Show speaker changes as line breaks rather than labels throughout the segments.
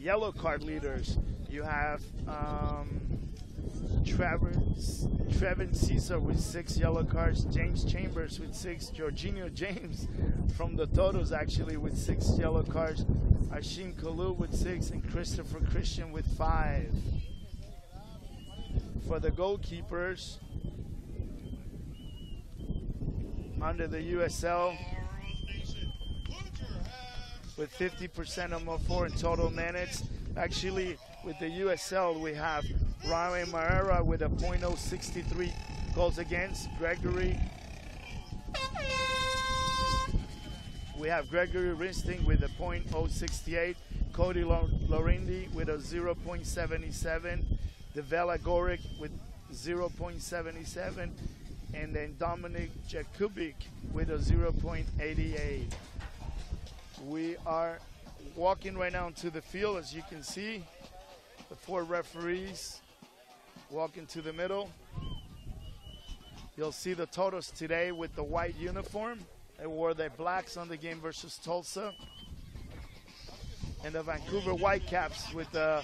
Yellow card leaders. You have Trevin Caesar with 6 yellow cards, James Chambers with 6, Jorginho James from the Totos actually with 6 yellow cards, Ashim Kalu with 6, and Christopher Christian with 5. For the goalkeepers, under the USL, with 50% or more for in total minutes. Actually, with the USL, we have Ryan Marrera with a .063 goals against. We have Gregory Risting with a .068. Cody Lorindi with a 0.77. Devela Goric with 0.77. And then Dominic Jakubik with a 0.88. We are walking right now into the field, as you can see. The 4 referees walking to the middle. You'll see the Totos today with the white uniform. They wore their blacks on the game versus Tulsa. And the Vancouver Whitecaps with the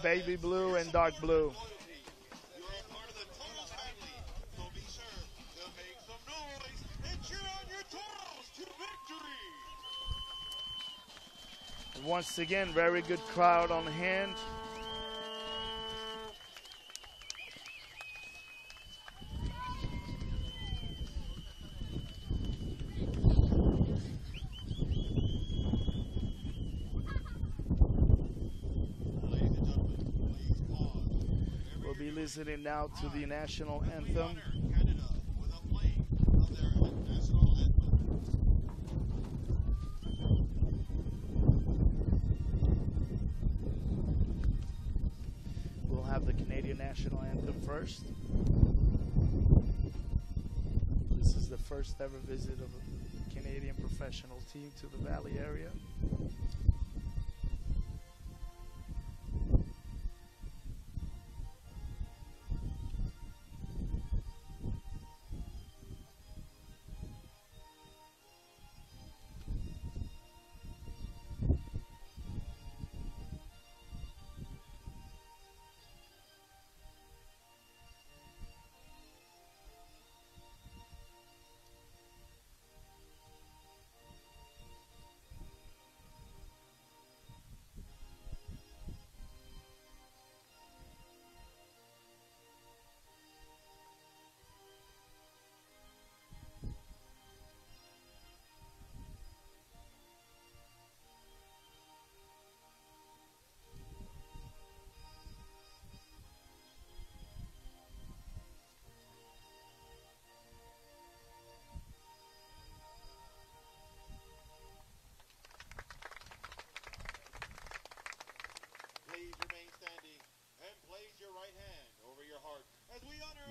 baby blue and dark blue. Once again, very good crowd on hand. We'll be listening now to the national anthem. Have the Canadian national anthem first. This is the first ever visit of a Canadian professional team to the Valley area.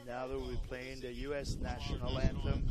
Now that we're playing the U.S. national anthem.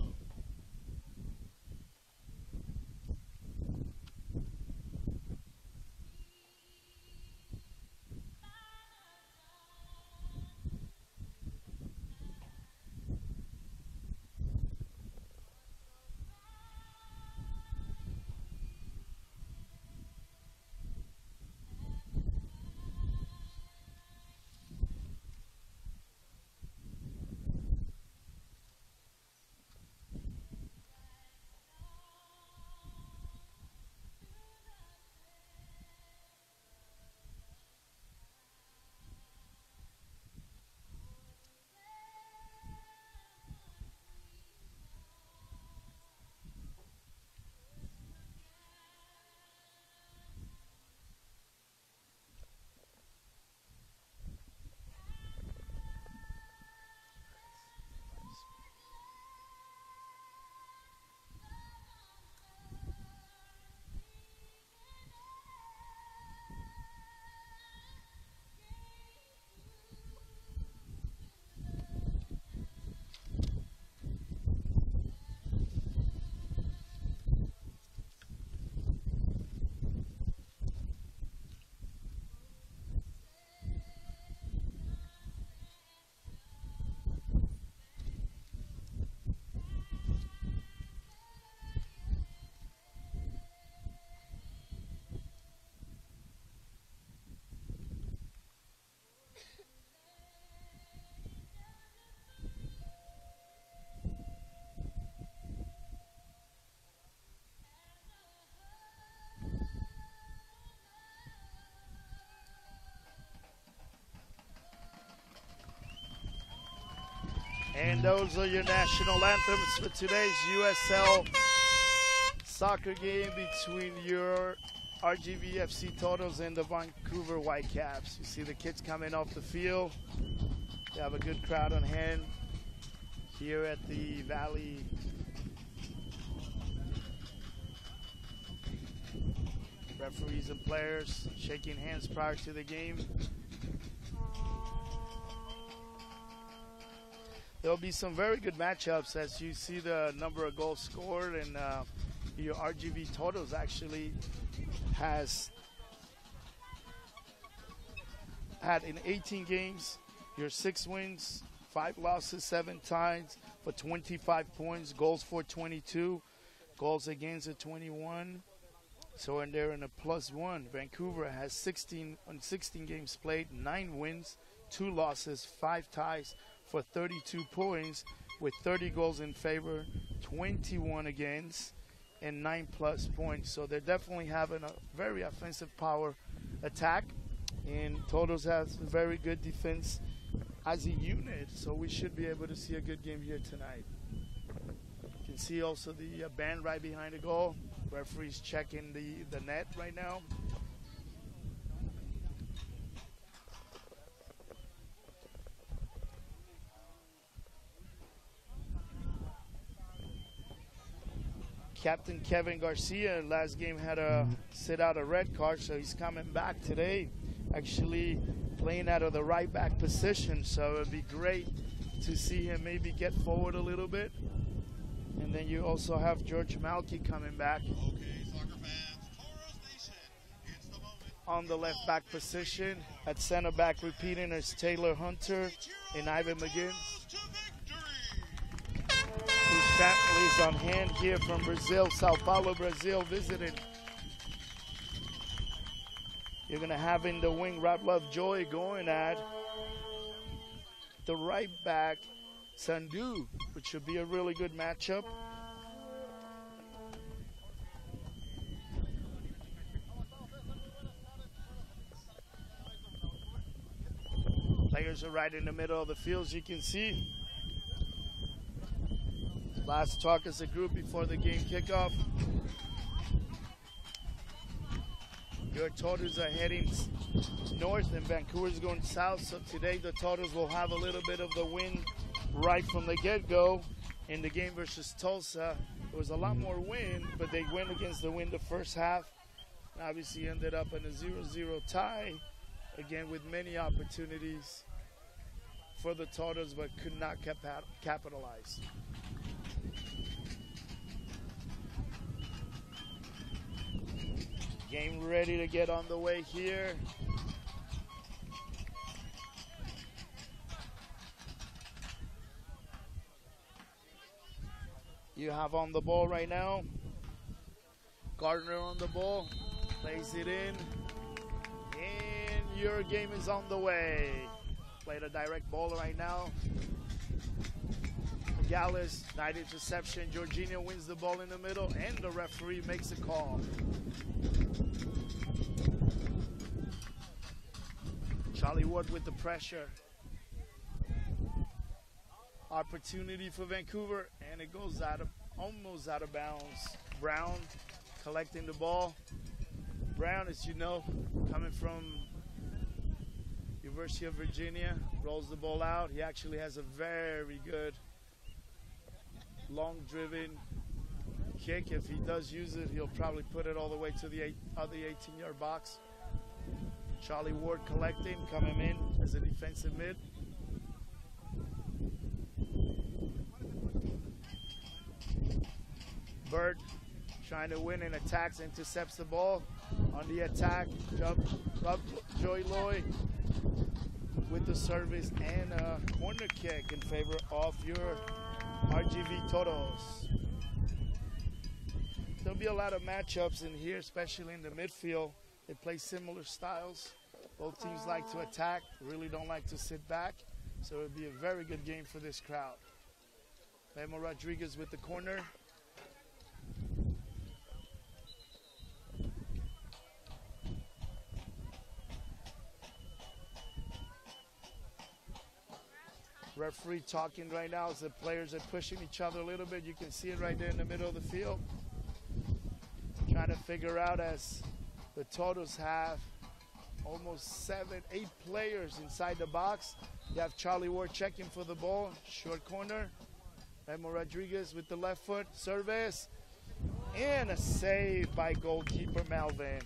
And those are your national anthems for today's USL soccer game between your RGVFC Totals and the Vancouver Whitecaps. You see the kids coming off the field. They have a good crowd on hand here at the Valley referees and players shaking hands prior to the game. There'll be some very good matchups as you see the number of goals scored, and your RGV Totals actually has had in 18 games, your 6 wins, 5 losses, 7 ties for 25 points, goals for 22, goals against at 21. So and they're in a +1. Vancouver has 16 games played, 9 wins, 2 losses, 5 ties for 32 points with 30 goals in favor, 21 against, and 9+ points. So they're definitely having a very offensive power attack, and Totals has very good defense as a unit. So we should be able to see a good game here tonight. You can see also the band right behind the goal. Referee's checking the net right now. Captain Kevin Garcia last game had to sit out a red card, so he's coming back today, actually playing out of the right back position. So it'd be great to see him maybe get forward a little bit. And then you also have George Malky coming back on the left back position. At center back repeating is Taylor Hunter and Ivan McGinn, whose family is on hand here from Brazil, Sao Paulo, Brazil, visiting. You're going to have in the wing Rob Lovejoy going at the right back, Sandu, which should be a really good matchup. Players are right in the middle of the field, as you can see. Last talk as a group before the game kickoff. Your Totals are heading north and Vancouver's going south, so today the Totals will have a little bit of the wind right from the get-go. In the game versus Tulsa, there was a lot more wind, but they went against the wind the first half. And obviously ended up in a 0-0 tie, again with many opportunities for the Totals, but could not capitalize. Game ready to get on the way here. You have on the ball right now. Gardner on the ball, plays it in, and your game is on the way. Played a direct ball right now. Gallus, night interception. Jorginho wins the ball in the middle, and the referee makes a call. Charlie Ward with the pressure. Opportunity for Vancouver, and it goes almost out of bounds. Brown collecting the ball. Brown, as you know, coming from University of Virginia, rolls the ball out. He actually has a very good long-driven kick. If he does use it, he'll probably put it all the way to the other 18-yard box. Charlie Ward collecting, coming in as a defensive mid. Bird trying to win and attacks, intercepts the ball. On the attack, Joy Loy with the service and a corner kick in favor of your RGV Totals. There'll be a lot of matchups in here, especially in the midfield. They play similar styles. Both teams like to attack, really don't like to sit back. So it'll be a very good game for this crowd. Memo Rodriguez with the corner. Referee talking right now as the players are pushing each other a little bit. You can see it right there in the middle of the field. Trying to figure out as the Toros have almost 7, 8 players inside the box. You have Charlie Ward checking for the ball, short corner. Memo Rodriguez with the left foot, service, and a save by goalkeeper Melvin.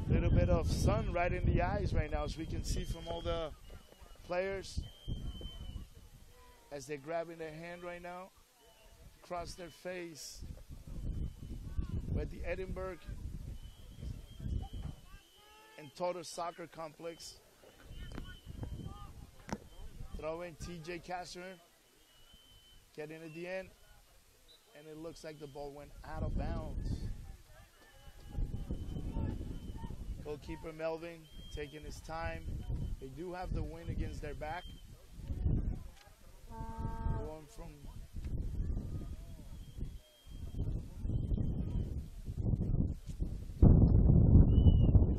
Little bit of sun right in the eyes right now, as we can see from all the players as they're grabbing their hand right now across their face. We're at the Edinburgh and Total Soccer Complex. Throwing TJ Kastner, getting at the end, and it looks like the ball went out of bounds. Goalkeeper Melvin taking his time. They do have the win against their back. Going from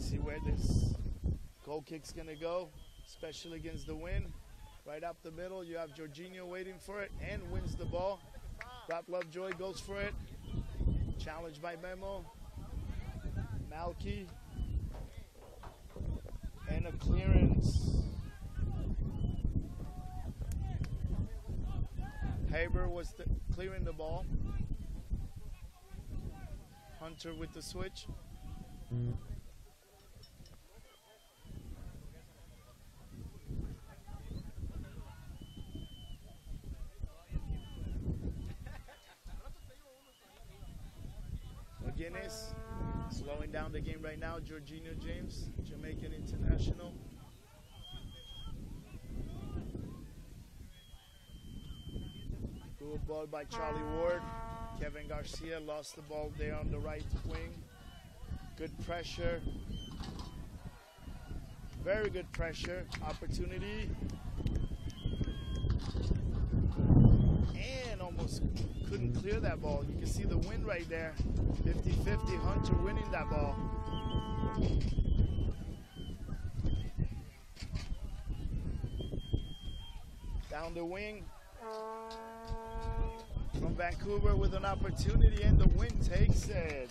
see where this goal kick's gonna go, especially against the wind. Right up the middle, you have Jorginho waiting for it and wins the ball. Rob Lovejoy goes for it. Challenged by Memo. Malky. And a clearance. Haber was clearing the ball. Hunter with the switch. Guinness slowing down the game right now. Jorginho James, Jamaican international. Good ball by Charlie Ward. Kevin Garcia lost the ball there on the right wing. Good pressure. Very good pressure. Opportunity. And almost couldn't clear that ball. You can see the wind right there. 50-50, Hunter winning that ball. Down the wing from Vancouver with an opportunity, and the wind takes it.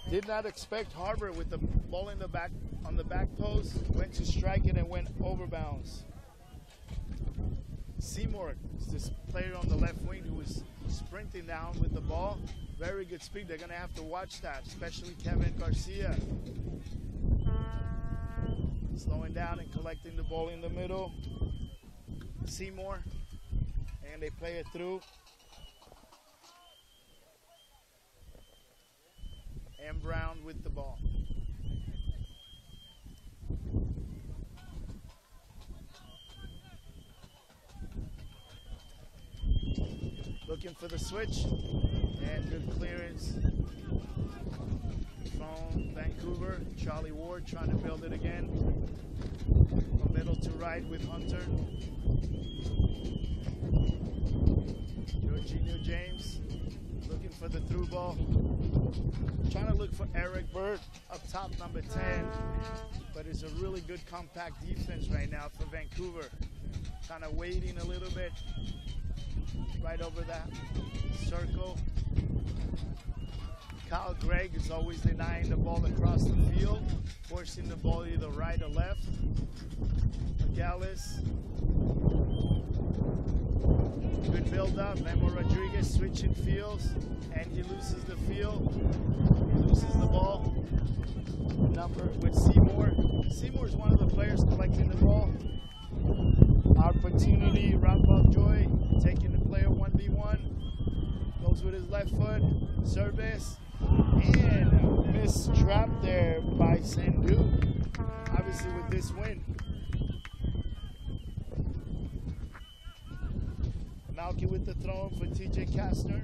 Did not expect Harbor with the ball in the back on the back post. Went to strike it and went over bounds. Seymour is this player on the left wing who was sprinting down with the ball. Very good speed. They're going to have to watch that, especially Kevin Garcia. Slowing down and collecting the ball in the middle. Seymour. And they play it through. And Brown with the ball. Looking for the switch, and good clearance from Vancouver. Charlie Ward trying to build it again. From middle to right with Hunter. Jorginho James looking for the through ball. Trying to look for Eric Bird up top, number 10. But it's a really good compact defense right now for Vancouver. Kind of waiting a little bit. Right over that circle. Kyle Gregg is always denying the ball across the field, forcing the ball either right or left. Gallus. Good build up. Memo Rodriguez switching fields, and he loses the field. He loses the ball. Number with Seymour. Seymour is one of the players collecting the ball. Opportunity, Rob Lovejoy taking the player 1v1. Goes with his left foot. Service. And a missed trap there by Sandu. Obviously with this win. Malky with the throw for TJ Kastner.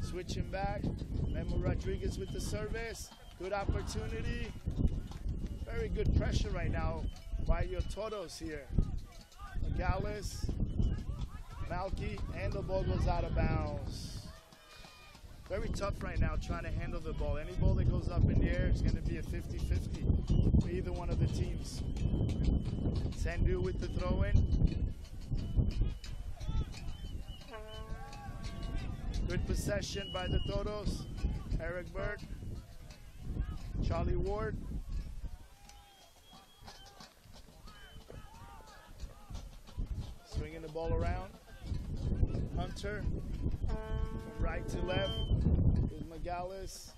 Switching back. Memo Rodriguez with the service. Good opportunity. Very good pressure right now by your Toros here. Gallus, Malky, and the ball goes out of bounds. very tough right now trying to handle the ball. Any ball that goes up in the air is going to be a 50-50 for either one of the teams. Sandu with the throw-in. Good possession by the Toros. Eric Bird. Charlie Ward. Swinging the ball around. Hunter. From right to left. With Megales.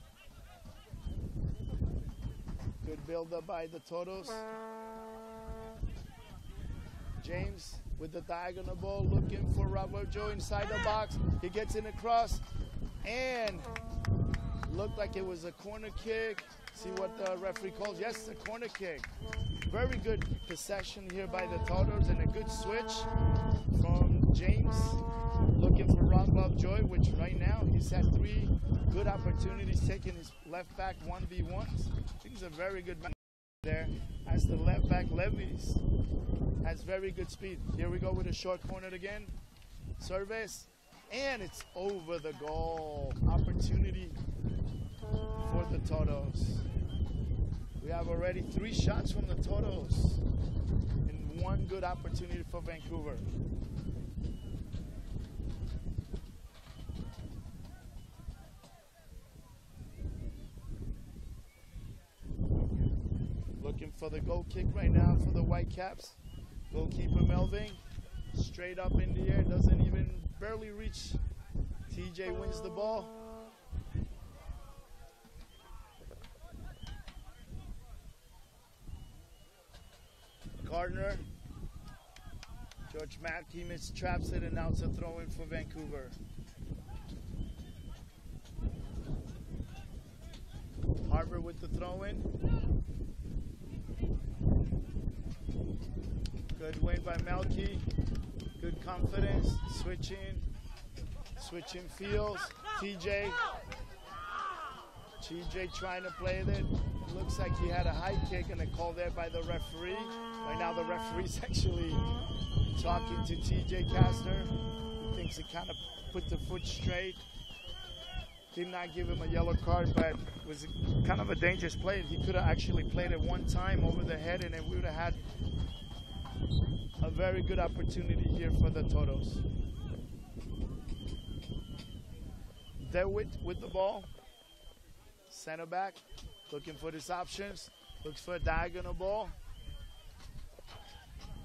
Good build-up by the Toros. James with the diagonal ball, looking for Robert Joe inside the box. He gets in across, and looked like it was a corner kick. See what the referee calls. Yes, a corner kick. Very good possession here by the Toros, and a good switch from James, looking for Ron Lovejoy, which right now he's had 3 good opportunities taking his left back 1v1s. I think he's a very good man there as the left back Levies has very good speed. Here we go with a short corner again. Service, and it's over the goal. Opportunity for the Toros. We have already 3 shots from the Toros and 1 good opportunity for Vancouver. Looking for the goal kick right now for the Whitecaps. Goalkeeper Melvin, straight up in the air, doesn't even barely reach. TJ wins the ball. Gardner, George Mackey mistraps it, and now it's a throw-in for Vancouver. Harper with the throw-in. Good win by Melky. Good confidence. Switching fields. TJ trying to play it. Looks like he had a high kick and a call there by the referee. Right now the referee's actually talking to TJ Kastner. He thinks he kind of put the foot straight. Did not give him a yellow card, but was kind of a dangerous play. He could have actually played it one time over the head, and then we would have had a very good opportunity here for the Toros. DeWitt with the ball. Center back, looking for his options. Looks for a diagonal ball.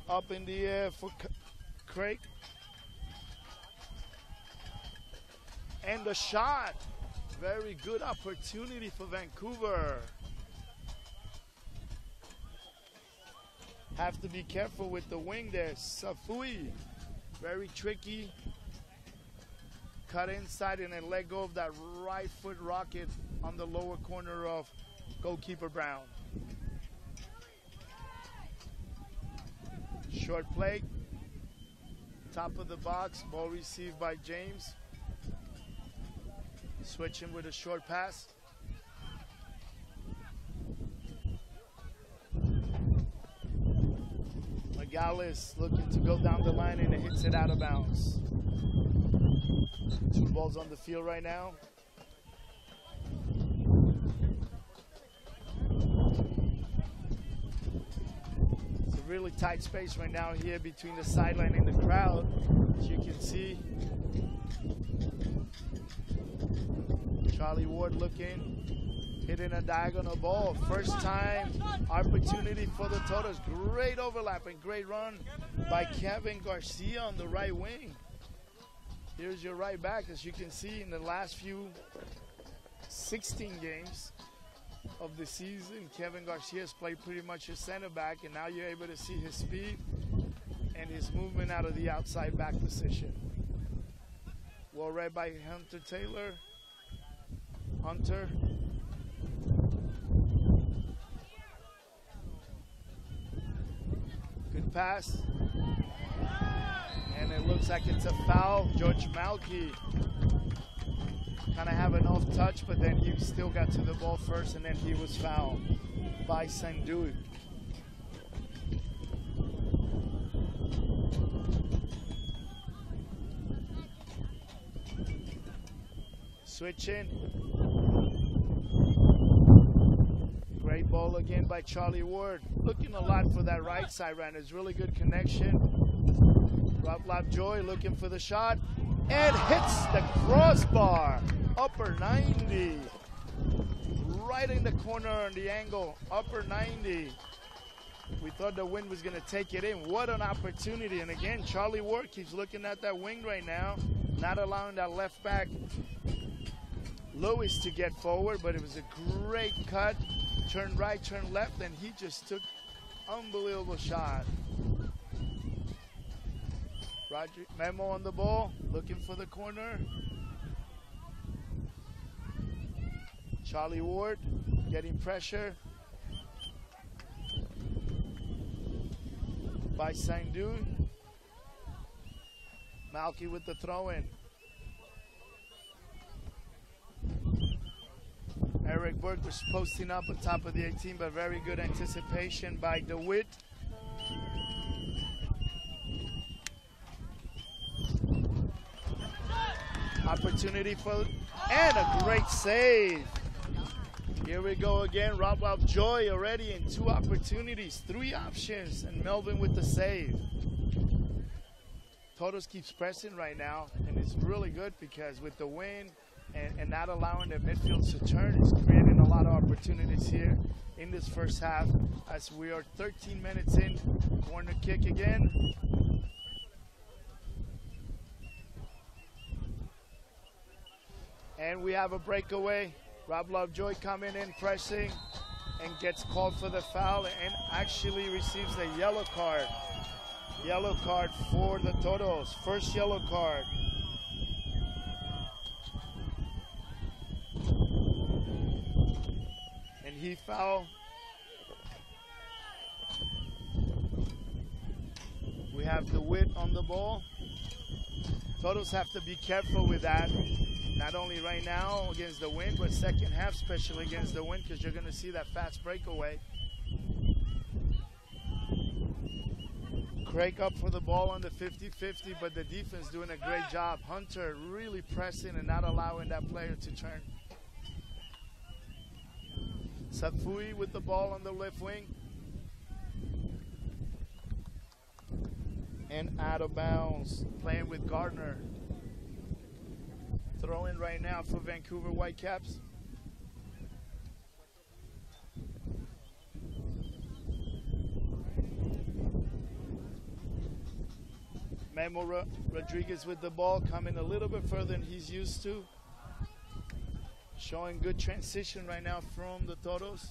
Up in the air for Craig. And the shot. Very good opportunity for Vancouver. Have to be careful with the wing there. Safui, very tricky. Cut inside and then let go of that right foot rocket on the lower corner of goalkeeper Brown. Short play. Top of the box. Ball received by James. Switching with a short pass. Megales looking to go down the line, and it hits it out of bounds. 2 balls on the field right now. It's a really tight space right now here between the sideline and the crowd, as you can see. Charlie Ward looking, hitting a diagonal ball. First time opportunity for the Toros. Great overlap and great run by Kevin Garcia on the right wing. Here's your right back. As you can see, in the last few 16 games of the season, Kevin Garcia has played pretty much a center back, and now you're able to see his speed and his movement out of the outside back position. Well read by Hunter Taylor. Hunter. Good pass. And it looks like it's a foul. George Malky kind of have an off touch, but then he still got to the ball first, and then he was fouled by Sandu. switching. Great ball again by Charlie Ward. Looking a lot for that right side right now. It's really good connection. Rob Lovejoy looking for the shot and hits the crossbar. Upper 90. Right in the corner on the angle. Upper 90. We thought the wind was going to take it in. What an opportunity. And again, Charlie Ward keeps looking at that wing right now, not allowing that left back Lewis to get forward, but it was a great cut. Turn right, turn left, and he just took unbelievable shot. Memo on the ball, looking for the corner. Charlie Ward getting pressure by Sandu. Malky with the throw-in. Eric Burke was posting up on top of the 18, but very good anticipation by DeWitt. Opportunity for, and a great save. Here we go again. Rob Lovejoy already in 2 opportunities, 3 options, and Melvin with the save. Todos keeps pressing right now, and it's really good because with the wind and not allowing the midfield to turn, it's creating a lot of opportunities here in this first half as we are 13 minutes in. Corner kick again. And we have a breakaway. Rob Lovejoy coming in, pressing, and gets called for the foul and actually receives a yellow card. Yellow card for the Todos. First yellow card. And he fouled. We have DeWitt on the ball. Todos have to be careful with that. Not only right now against the wind, but second half, especially against the wind, because you're going to see that fast breakaway. Craig up for the ball on the 50-50, but the defense doing a great job. Hunter really pressing and not allowing that player to turn. Safui with the ball on the left wing. And out of bounds, playing with Gardner. Throw in right now for Vancouver Whitecaps. Memo Rodriguez with the ball, coming a little bit further than he's used to. Showing good transition right now from the Todos.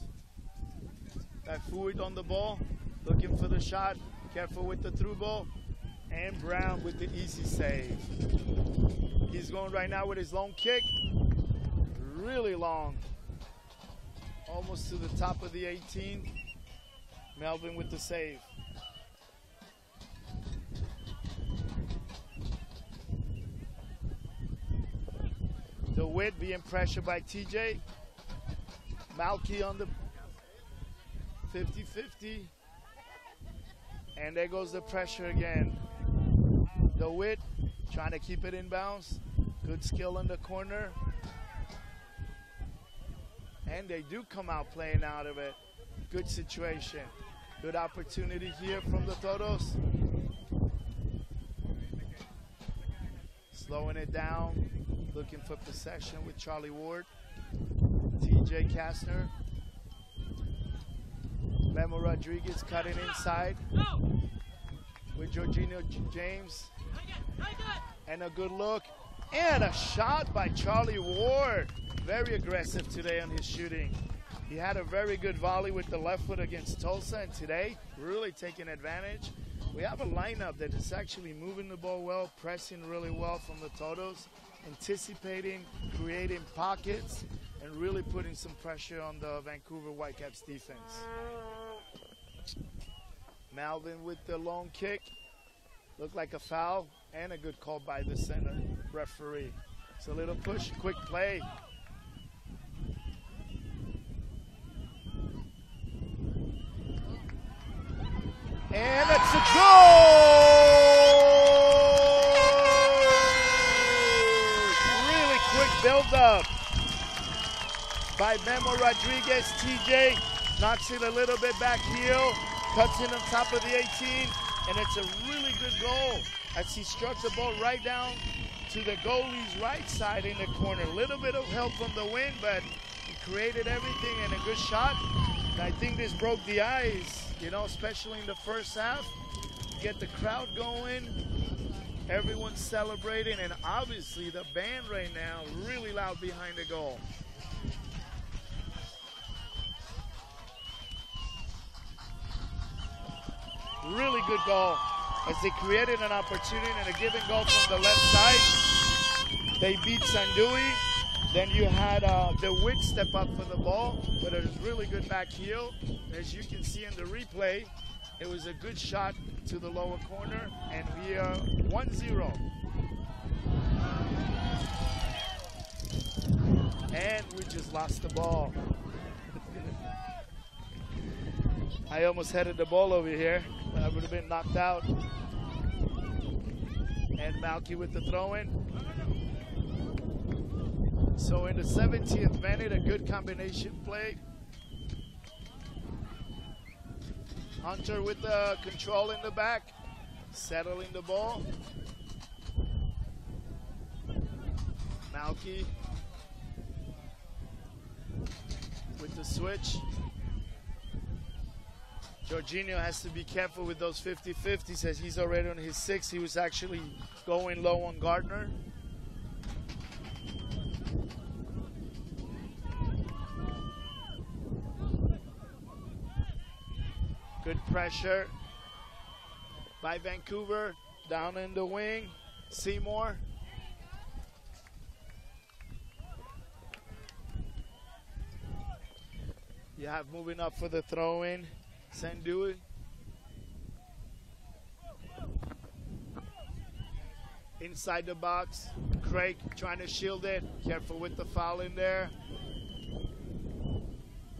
Fuid on the ball, looking for the shot. Careful with the through ball. And Brown with the easy save. He's going right now with his long kick. Really long. Almost to the top of the 18. Melvin with the save. DeWitt being pressured by TJ. Malky on the 50-50. And there goes the pressure again. DeWitt trying to keep it in bounds. Good skill in the corner. And they do come out playing out of it. Good situation. Good opportunity here from the Todos. Slowing it down. Looking for possession with Charlie Ward. TJ Kastner. Memo Rodriguez cutting inside with Jorginho James. And a good look. And a shot by Charlie Ward. Very aggressive today on his shooting. He had a very good volley with the left foot against Tulsa, and today really taking advantage. We have a lineup that is actually moving the ball well, pressing really well from the Todos, anticipating, creating pockets, and really putting some pressure on the Vancouver Whitecaps defense. Malvin with the long kick. Looked like a foul and a good call by the center referee. It's a little push, quick play. And it's a goal! Really quick build-up. by Memo Rodriguez. TJ knocks it a little bit back heel, cuts in on top of the 18, and it's a really good goal as he struck the ball right down to the goalie's right side in the corner. A little bit of help from the wind, but he created everything and a good shot. And I think this broke the ice, you know, especially in the first half. Get the crowd going, everyone's celebrating, and obviously the band right now really loud behind the goal. Really good goal as they created an opportunity and a given goal from the left side. They beat Sandui. Then you had the Witt step up for the ball, but it was really good back heel. As you can see in the replay, it was a good shot to the lower corner, and we are 1-0. And we just lost the ball. I almost headed the ball over here, but I would have been knocked out. And Malky with the throw-in. So in the 17th minute, a good combination play. Hunter with the control in the back, settling the ball. Malky with the switch. Jorginho has to be careful with those 50-50s as he's already on his 6. He was actually going low on Gardner. Good pressure by Vancouver, down in the wing. Seymour. You have moving up for the throw-in, Sandui. Inside the box, Craig trying to shield it. Careful with the foul in there.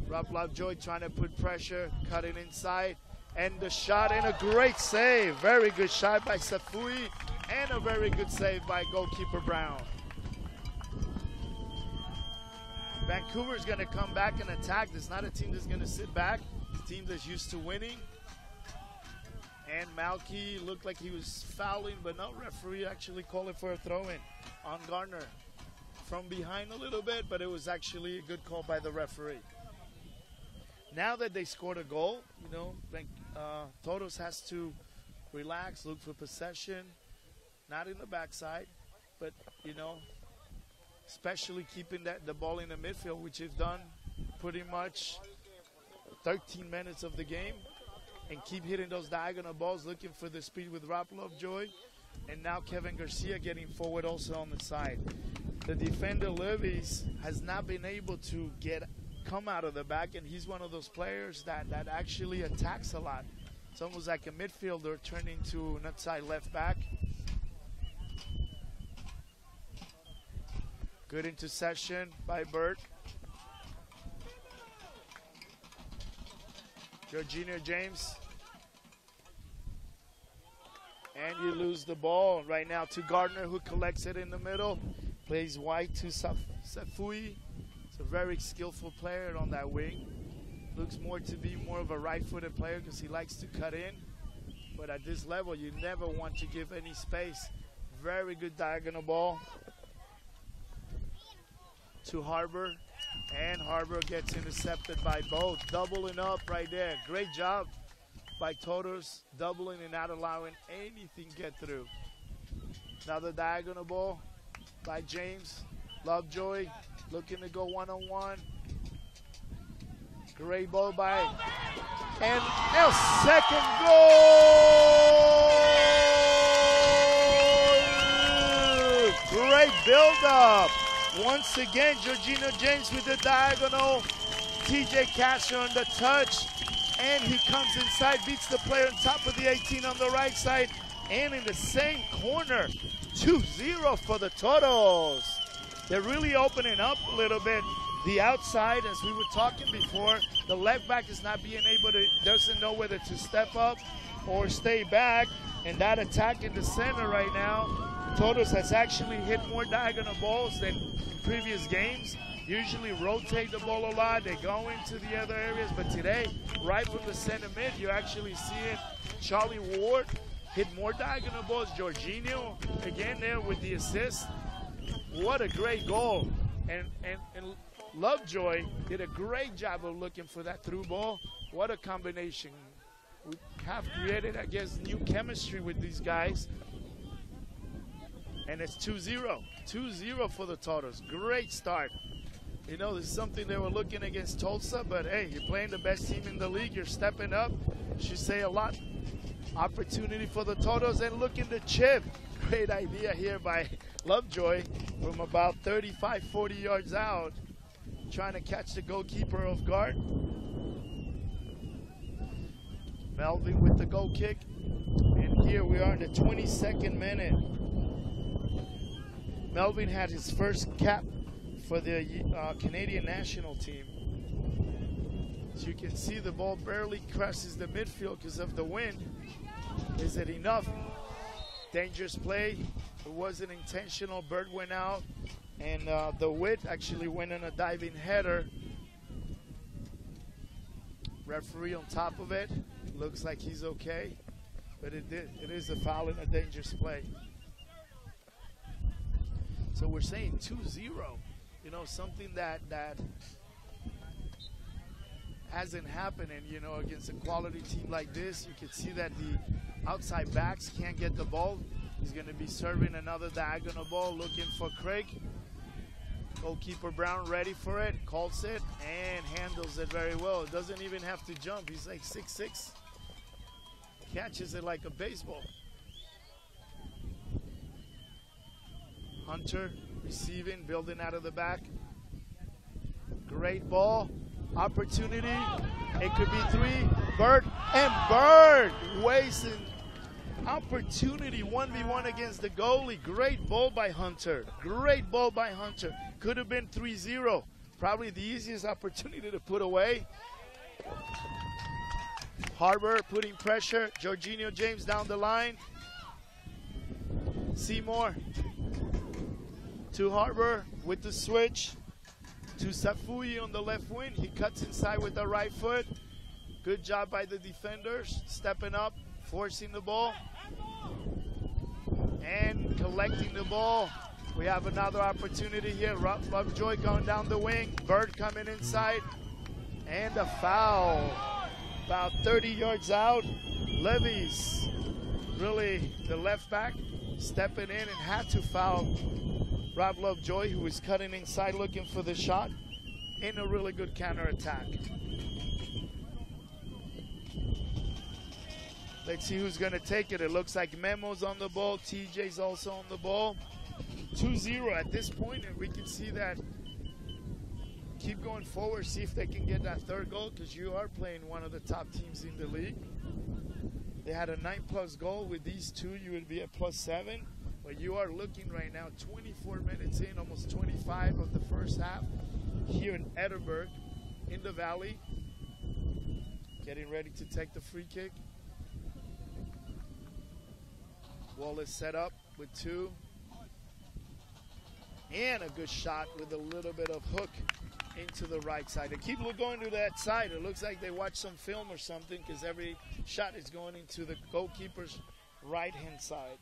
Rob Lovejoy trying to put pressure, cutting inside, and the shot, and a great save. Very good shot by Safui, and a very good save by goalkeeper Brown. Vancouver's going to come back and attack. There's not a team that's going to sit back. It's a team that's used to winning. And Malky looked like he was fouling, but no, referee actually called it for a throw-in on Gardner. From behind a little bit, but it was actually a good call by the referee. Now that they scored a goal, you know, Todos has to relax, look for possession, not in the backside, but, you know, especially keeping the ball in the midfield, which they've done pretty much 13 minutes of the game, and keep hitting those diagonal balls, looking for the speed with Rob Lovejoy, and now Kevin Garcia getting forward also on the side. The defender, Levis, has not been able to come out of the back, and he's one of those players that actually attacks a lot. It's almost like a midfielder turning to an outside left back. Good interception by Burke. Jorginho James. And you lose the ball right now to Gardner, who collects it in the middle. Plays wide to Safui. It's a very skillful player on that wing. Looks more to be more of a right-footed player because he likes to cut in. But at this level, you never want to give any space. Very good diagonal ball to Harbor. And Harbor gets intercepted by both. Doubling up right there. Great job by Todos, doubling and not allowing anything get through. Another diagonal ball by James. Lovejoy looking to go one-on-one. Great ball by, and a second goal! Great build-up. Once again, Jorginho James with the diagonal. TJ Castro on the touch, and he comes inside, beats the player on top of the 18 on the right side, and in the same corner, 2-0 for the Toros. They're really opening up a little bit. The outside, as we were talking before, the left back is not being able to, doesn't know whether to step up or stay back. And that attack in the center right now, Todos has actually hit more diagonal balls than in previous games. usually rotate the ball a lot. They go into the other areas, but today, right from the center mid, you're actually seeing Charlie Ward hit more diagonal balls. Jorginho, again there with the assist. What a great goal. And Lovejoy did a great job of looking for that through ball. What a combination. We have created, I guess, new chemistry with these guys. And it's 2-0. 2-0 for the Toros. Great start. You know, this is something they were looking against Tulsa, but hey, you're playing the best team in the league. You're stepping up. Should say a lot. Opportunity for the Toros and looking to chip. Great idea here by Lovejoy from about 35, 40 yards out, trying to catch the goalkeeper off guard. Melvin with the goal kick. And here we are in the 22nd minute. Melvin had his first cap for the Canadian national team. As you can see, the ball barely crosses the midfield because of the wind. Is it enough? Dangerous play. It wasn't intentional. Bird went out, and the Wit actually went on a diving header. Referee on top of it. Looks like he's okay, but it is a foul and a dangerous play. So we're saying 2-0. You know, something that hasn't happened, and you know, against a quality team like this, you can see that the outside backs can't get the ball. He's going to be serving another diagonal ball, looking for Craig. Goalkeeper Brown ready for it, calls it, and handles it very well. It doesn't even have to jump. He's like 6'6". Catches it like a baseball. Hunter receiving, building out of the back. Great ball. Opportunity. It could be 3. Bird. And Bird wasting opportunity. 1v1 against the goalie. Great ball by Hunter. Great ball by Hunter. Could have been 3-0. Probably the easiest opportunity to put away. Harbor putting pressure. Jorginho James down the line. Seymour to Harbor with the switch. To Safui on the left wing. He cuts inside with the right foot. Good job by the defenders. Stepping up, forcing the ball. And collecting the ball. We have another opportunity here. Lovejoy going down the wing. Bird coming inside. And a foul. About 30 yards out. Levy's really the left back stepping in and had to foul Rob Lovejoy, who was cutting inside looking for the shot in a really good counterattack. Let's see who's going to take it. It looks like Memo's on the ball. TJ's also on the ball. 2-0 at this point, and we can see that keep going forward, see if they can get that third goal, because you are playing one of the top teams in the league. They had a 9+ goal. With these two, you would be at +7. But you are looking right now, 24 minutes in, almost 25 of the first half, here in Edinburgh, in the Valley. Getting ready to take the free kick. Wallace set up with 2. And a good shot with a little bit of hook into the right side. They keep going to that side. It looks like they watch some film or something, because every shot is going into the goalkeeper's right-hand side.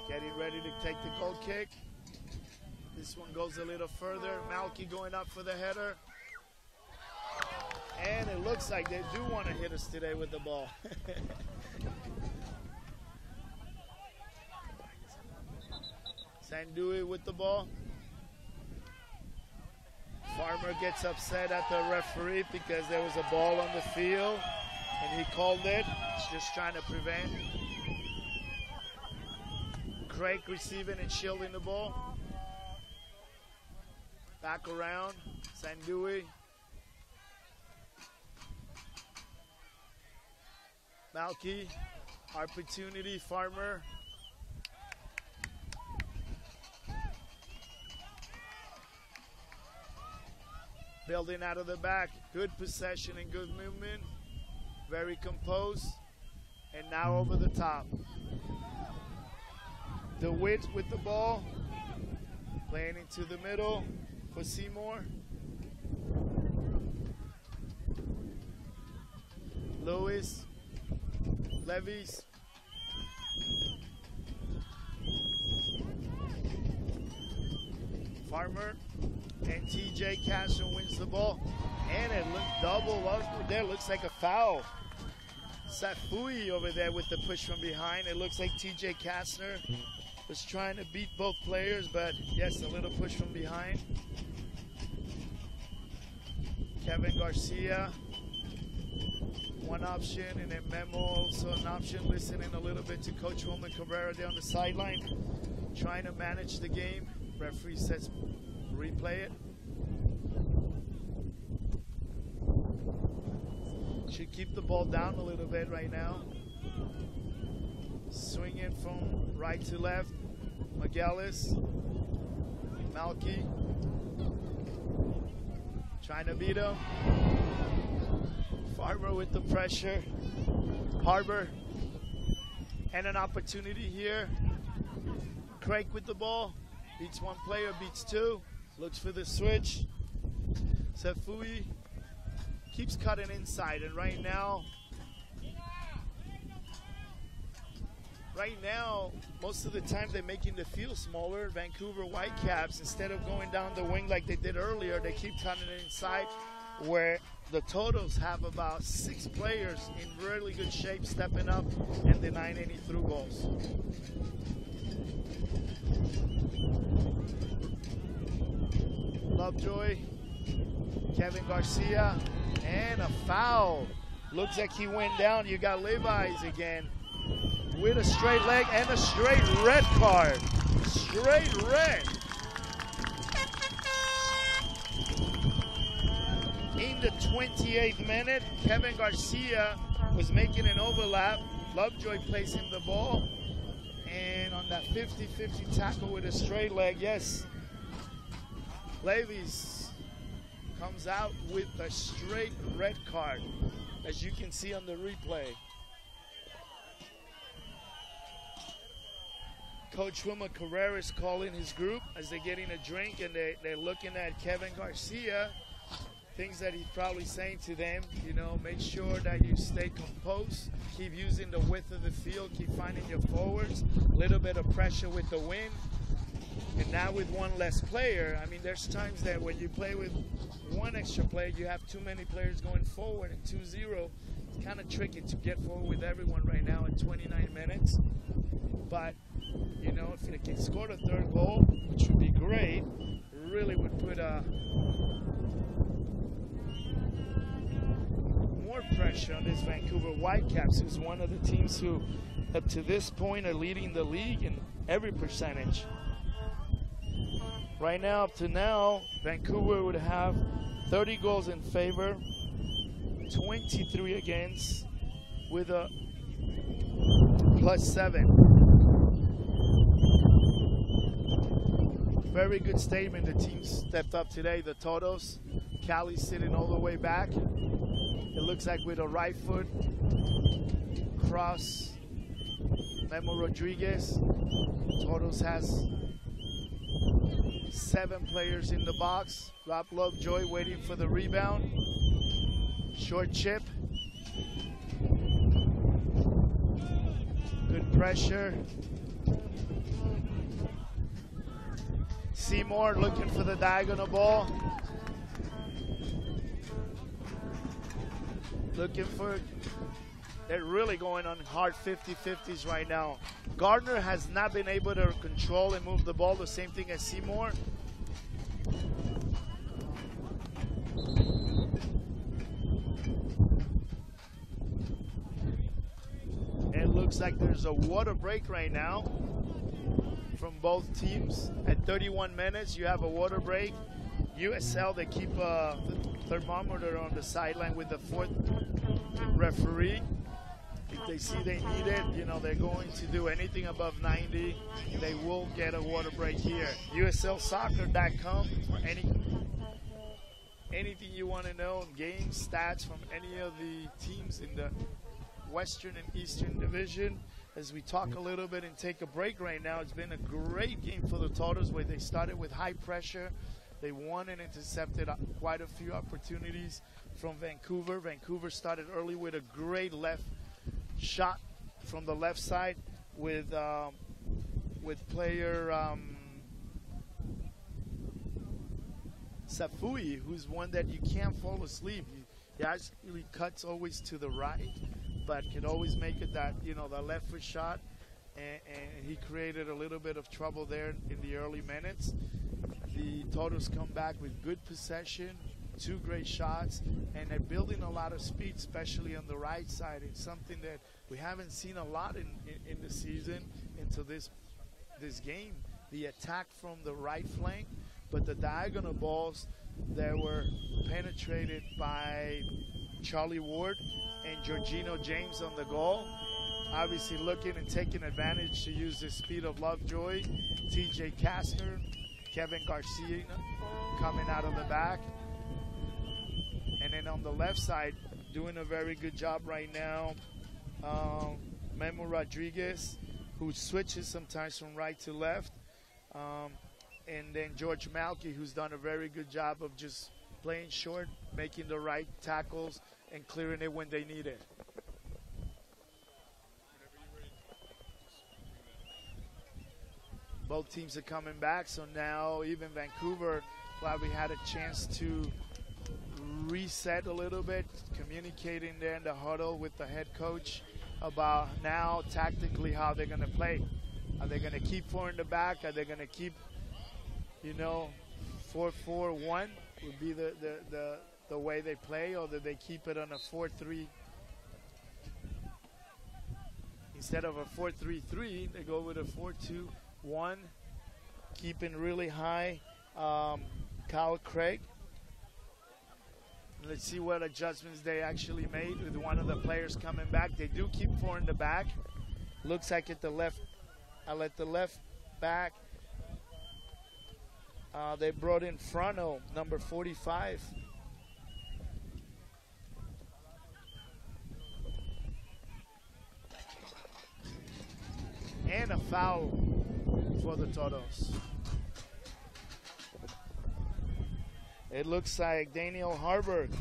Getting ready to take the goal kick. This one goes a little further. Malky going up for the header. And it looks like they do want to hit us today with the ball. Sandui with the ball. Farmer gets upset at the referee because there was a ball on the field and he called it. He's just trying to prevent. Craig receiving and shielding the ball. Back around. Sandui. Malky. Opportunity. Farmer. Building out of the back. Good possession and good movement. Very composed. And now over the top. DeWitt with the ball. Playing into the middle for Seymour. Lewis. Levis. Farmer. And TJ Castro wins the ball. And it looked double up there. Looks like a foul. Safui over there with the push from behind. It looks like TJ Kastner was trying to beat both players, but yes, a little push from behind. Kevin Garcia, one option, and then Memo also an option, listening a little bit to Coach Roman Cabrera there on the sideline, trying to manage the game. Referee says replay it. Should keep the ball down a little bit right now. Swinging from right to left. Magalhaes. Malky. Trying to beat him. Farmer with the pressure. Harbor. And an opportunity here. Craig with the ball. Beats one player, beats two. Looks for the switch. Safui keeps cutting inside, and right now, most of the time they're making the field smaller. Vancouver Whitecaps, instead of going down the wing like they did earlier, they keep cutting it inside, where the Totals have about 6 players in really good shape stepping up and denying any through goals. Lovejoy, Kevin Garcia, and a foul. Looks like he went down. You got Levi's again with a straight leg and a straight red card. Straight red. In the 28th minute, Kevin Garcia was making an overlap. Lovejoy placing the ball. And on that 50-50 tackle with a straight leg, yes, Levis comes out with a straight red card, as you can see on the replay. Coach Wilma Carrera is calling his group as they're getting a drink, and they're looking at Kevin Garcia. Things that he's probably saying to them, you know, make sure that you stay composed, keep using the width of the field, keep finding your forwards, a little bit of pressure with the wind. And now with one less player, I mean, there's times that when you play with one extra player, you have too many players going forward, and 2-0, it's kind of tricky to get forward with everyone right now in 29 minutes. But, you know, if they can score the third goal, which would be great, really would put more pressure on this Vancouver Whitecaps, who's one of the teams who, up to this point, are leading the league in every percentage. Right now, up to now, Vancouver would have 30 goals in favor, 23 against, with a +7. Very good statement. The team stepped up today. The Totos. Cali sitting all the way back. It looks like with a right foot cross. Memo Rodriguez. Totos has 7 players in the box. Rob Lovejoy waiting for the rebound. Short chip. Good pressure. Seymour looking for the diagonal ball. Looking for, they're really going on hard 50-50s right now. Gardner has not been able to control and move the ball, the same thing as Seymour. It looks like there's a water break right now from both teams. At 31 minutes, you have a water break. USL, they keep the thermometer on the sideline with the 4th referee. If they see they need it, you know, they're going to do anything above 90. They will get a water break here. USLsoccer.com for anything you want to know, games, stats from any of the teams in the Western and Eastern Division. As we talk a little bit and take a break right now, it's been a great game for the Toros where they started with high pressure. They won and intercepted quite a few opportunities from Vancouver. Vancouver started early with a great left shot from the left side with player Safui, who's one that you can't fall asleep. He actually cuts always to the right, but can always make it that, the left foot shot, and he created a little bit of trouble there in the early minutes. The Toros come back with good possession, 2 great shots, and they're building a lot of speed, especially on the right side. It's something that we haven't seen a lot in the season into this game. The attack from the right flank, but the diagonal balls that were penetrated by Charlie Ward and Georgino James on the goal. Obviously looking and taking advantage to use the speed of Lovejoy, TJ Kastner, Kevin Garcia coming out of the back. And then on the left side, doing a very good job right now, Memo Rodriguez, who switches sometimes from right to left. And then George Malky, who's done a very good job of just playing short, making the right tackles, and clearing it when they need it. Both teams are coming back, so now even Vancouver, glad we had a chance to reset a little bit, communicating there in the huddle with the head coach about now tactically how they're going to play. Are they going to keep 4 in the back? Are they going to keep 4-4-1 would be the way they play, or do they keep it on a 4-3? Instead of a 4-3-3, they go with a 4-2-1, keeping really high Kyle Craig. Let's see what adjustments they actually made with one of the players coming back. They do keep 4 in the back. Looks like at the left back, they brought in Fronto, number 45. And a foul for the Toros. It looks like Daniel Harburg.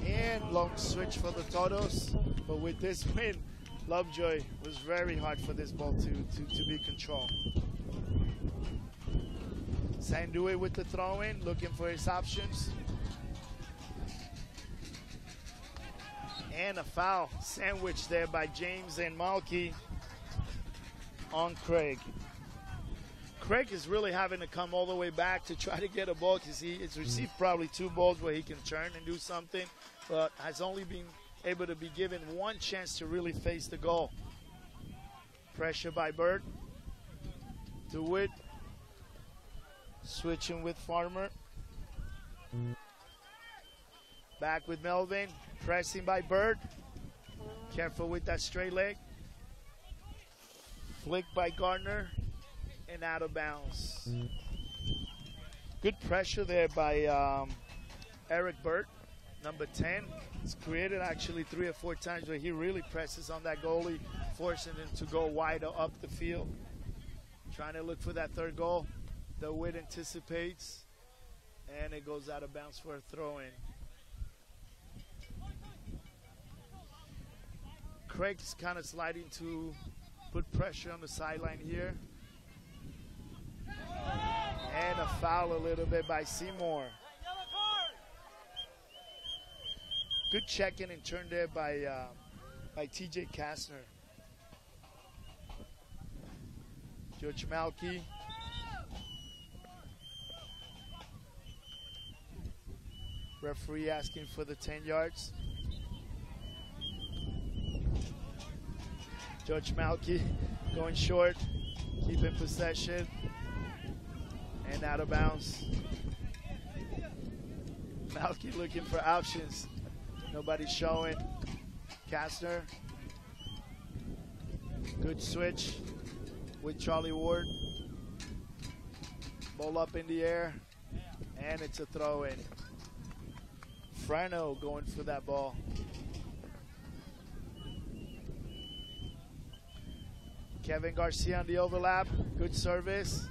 And long switch for the Toros. But with this win, Lovejoy was very hard for this ball to be controlled. Sandui with the throw-in, looking for his options. And a foul sandwich there by James and Malky on Craig. Craig is really having to come all the way back to try to get a ball because he has received probably 2 balls where he can turn and do something, but has only been able to be given 1 chance to really face the goal. Pressure by Bird. DeWitt switching with Farmer. Back with Melvin. Pressing by Bird. Careful with that straight leg. Flick by Gardner. And out of bounds. Good pressure there by Eric Bird, number 10. It's created actually 3 or 4 times where he really presses on that goalie, forcing him to go wide up the field. Trying to look for that 3rd goal. DeWitt anticipates, and it goes out of bounds for a throw-in. Craig's kind of sliding to put pressure on the sideline here. And a foul a little bit by Seymour. Good check-in and turn there by TJ Kastner. George Malky. Referee asking for the 10 yards. George Malky going short, keeping possession. And out of bounds. Malky looking for options. Nobody showing. Kastner. Good switch with Charlie Ward. Ball up in the air. And it's a throw-in. Frano going for that ball. Kevin Garcia on the overlap. Good service.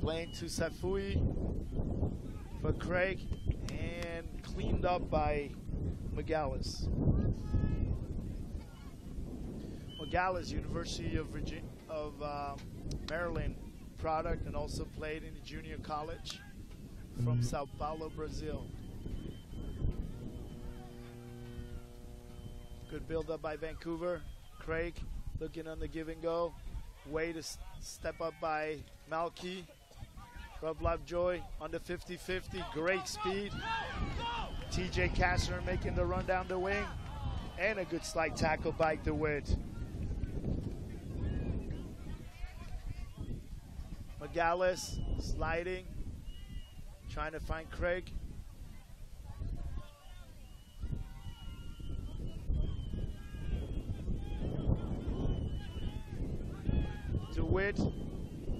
Playing to Safui for Craig, and cleaned up by McGallis. McGallis, University of Maryland product, and also played in the junior college from Sao Paulo, Brazil. Good build up by Vancouver. Craig looking on the give and go. Way to step up by Malky. Rob Lovejoy on the 50-50. Great speed. TJ Kastner making the run down the wing. And a good slide tackle by DeWitt. McGallis sliding. Trying to find Craig. DeWitt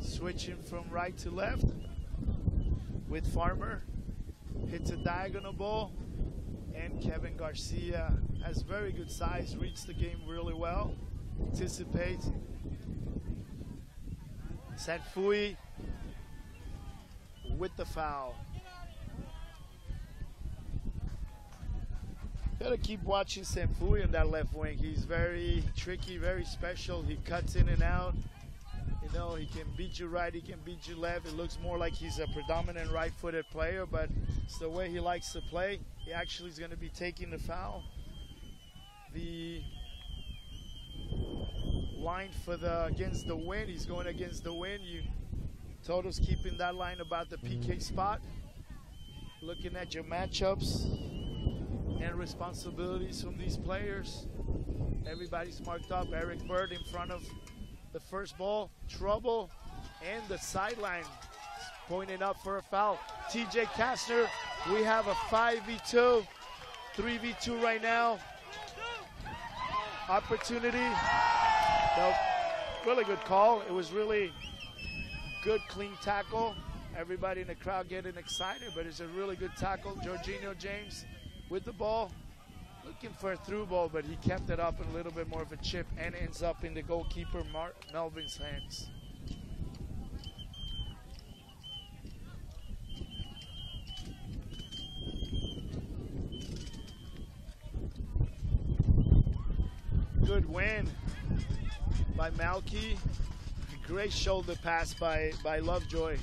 switching from right to left with Farmer. Hits a diagonal ball, and Kevin Garcia has very good size, reads the game really well, anticipates. Sanfui with the foul. Gotta keep watching Sanfui on that left wing. He's very tricky, very special. He cuts in and out. You know, he can beat you right, he can beat you left. It looks more like he's a predominant right-footed player, but it's the way he likes to play. He actually is going to be taking the foul. The line for the against the wind, he's going against the wind. Toto's keeping that line about the PK spot. Looking at your matchups and responsibilities from these players. Everybody's marked up. Eric Bird in front of the first ball, trouble, and the sideline pointing up for a foul. TJ Kastner, we have a 5v2, 3v2 right now. Opportunity. No, really good call. It was really good, clean tackle. Everybody in the crowd getting excited, but it's a really good tackle. Jorginho James with the ball. Looking for a through ball, but he kept it up in a little bit more of a chip and ends up in the goalkeeper Melvin's hands. Good win by Malky. Great shoulder pass by Lovejoy.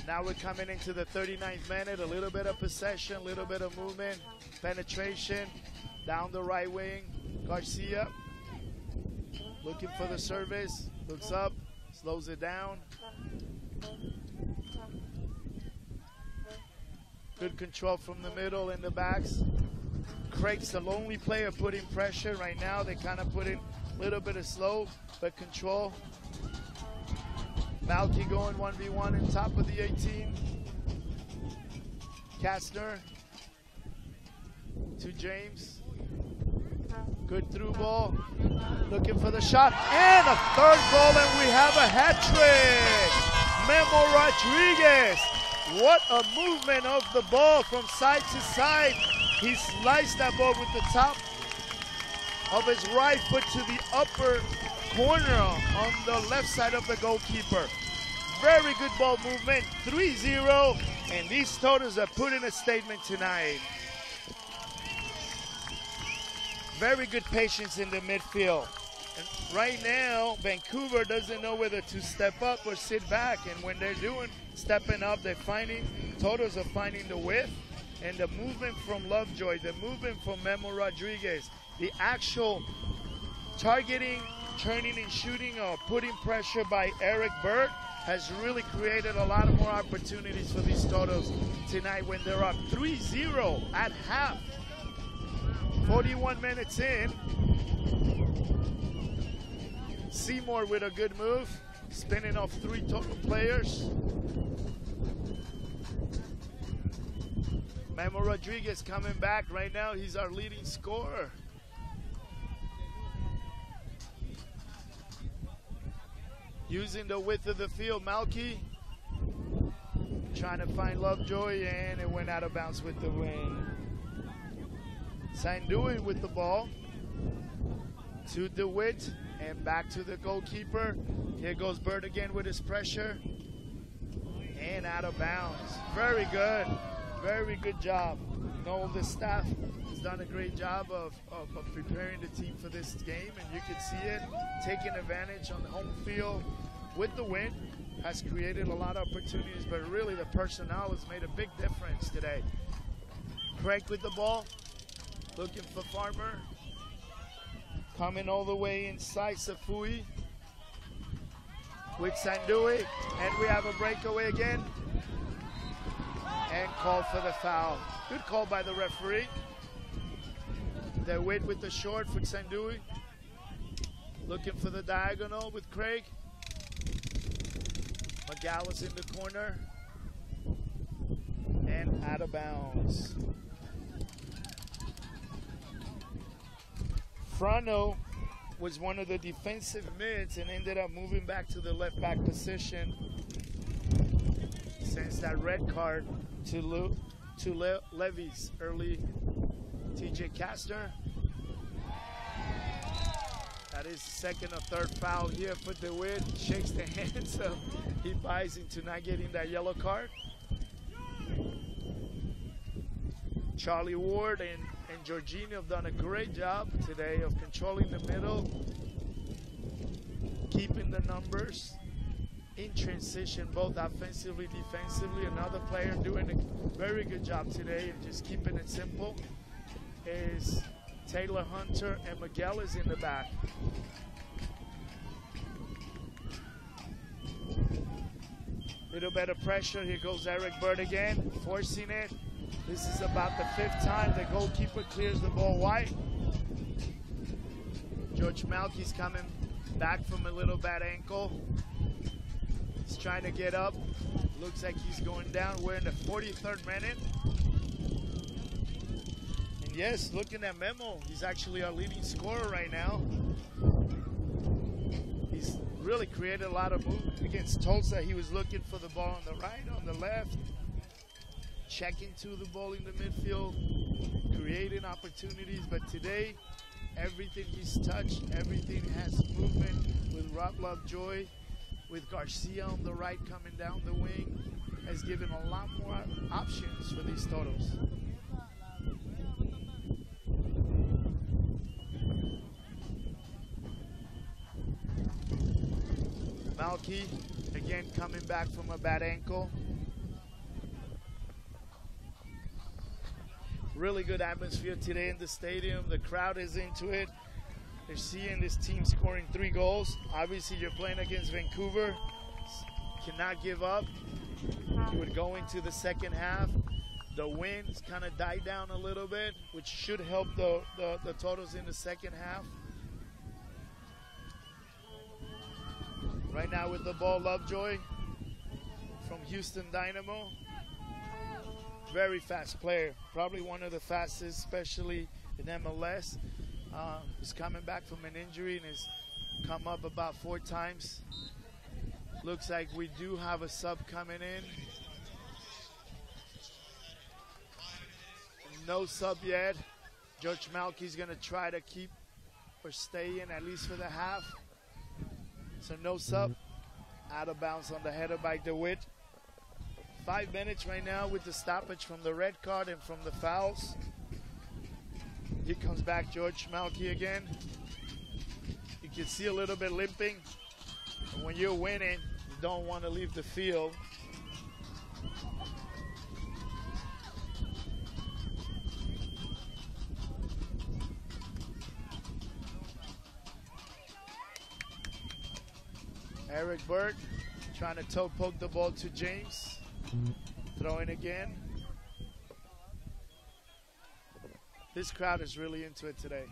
Now we're coming into the 39th minute. A little bit of possession, a little bit of movement. Penetration down the right wing. Garcia looking for the service. Looks up, slows it down. Good control from the middle and the backs. Craig's the lonely player putting pressure right now. They kind of put in a little bit of slow, but control. Malky going 1v1 in top of the 18. Kastner to James. Good through ball. Looking for the shot. And a third goal, and we have a hat trick. Memo Rodriguez. What a movement of the ball from side to side. He sliced that ball with the top of his right foot to the upper corner on the left side of the goalkeeper. Very good ball movement, 3-0, and these Totos are putting a statement tonight. Very good patience in the midfield. And right now, Vancouver doesn't know whether to step up or sit back, and when they're stepping up, Totos are finding the width, and the movement from Lovejoy, the movement from Memo Rodriguez, the actual targeting, turning and shooting or putting pressure by Eric Bird has really created a lot of more opportunities for these Totos tonight when they're up 3-0 at half. 41 minutes in. Seymour with a good move, spinning off 3 total players. Memo Rodriguez coming back right now. He's our leading scorer. using the width of the field. Malky trying to find Lovejoy, and it went out of bounds with the wing. Sandui with the ball to DeWitt and back to the goalkeeper. Here goes Bird again with his pressure and out of bounds. Very good job. You know, the staff has done a great job of preparing the team for this game, and you can see it, taking advantage on the home field with the win. Has created a lot of opportunities, but really the personnel has made a big difference today. Craig with the ball, looking for Farmer. Coming all the way inside Safui with Sandui, and we have a breakaway again. And called for the foul. Good call by the referee. DeWitt with the short for Sandui. Looking for the diagonal with Craig. McGallis in the corner and out of bounds. Frano was one of the defensive mids and ended up moving back to the left back position. Sends that red card to Levy's early TJ Kastner. That is second or third foul here for DeWitt. Shakes the hand, so he buys into not getting that yellow card. Charlie Ward and Jorginho have done a great job today of controlling the middle, keeping the numbers in transition, both offensively, defensively. Another player doing a very good job today and just keeping it simple is Taylor Hunter, and Miguel is in the back. Little bit of pressure. Here goes Eric Bird again, forcing it. This is about the 5th time the goalkeeper clears the ball wide. George Malky's coming back from a little bad ankle. He's trying to get up. Looks like he's going down. We're in the 43rd minute. And yes, looking at Memo, he's actually our leading scorer right now. He's really created a lot of movement against Tulsa. He was looking for the ball on the right, on the left. Checking to the ball in the midfield, creating opportunities, but today, everything he's touched, everything has movement with Rob Lovejoy, with Garcia on the right coming down the wing, has given a lot more options for these Toros. Malky, again, coming back from a bad ankle. Really good atmosphere today in the stadium. The crowd is into it. They're seeing this team scoring 3 goals. Obviously, you're playing against Vancouver. Cannot give up. You would go into the second half. The winds kind of died down a little bit, which should help the Toros in the second half. Right now with the ball, Lovejoy from Houston Dynamo. Very fast player, probably one of the fastest, especially in MLS. He's coming back from an injury and has come up about 4 times. Looks like we do have a sub coming in. No sub yet. George Malky's gonna try to keep or stay in at least for the half. So no sub. Out of bounds on the header by DeWitt. 5 minutes right now with the stoppage from the red card and from the fouls. Here comes back George Malky again. You can see a little bit limping. And when you're winning, you don't want to leave the field. Eric Bird trying to toe poke the ball to James. Throwing again. This crowd is really into it today.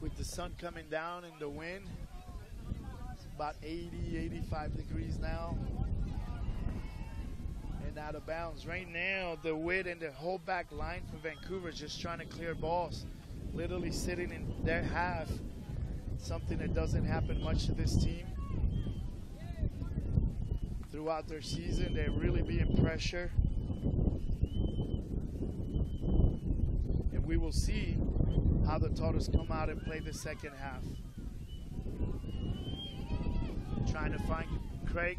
With the sun coming down and the wind, it's about 80, 85 degrees now. And out of bounds. Right now, DeWitt and the whole back line for Vancouver is just trying to clear balls. literally sitting in their half, something that doesn't happen much to this team. Throughout their season, they really be in pressure. And we will see how the Totos come out and play the second half. Trying to find Craig.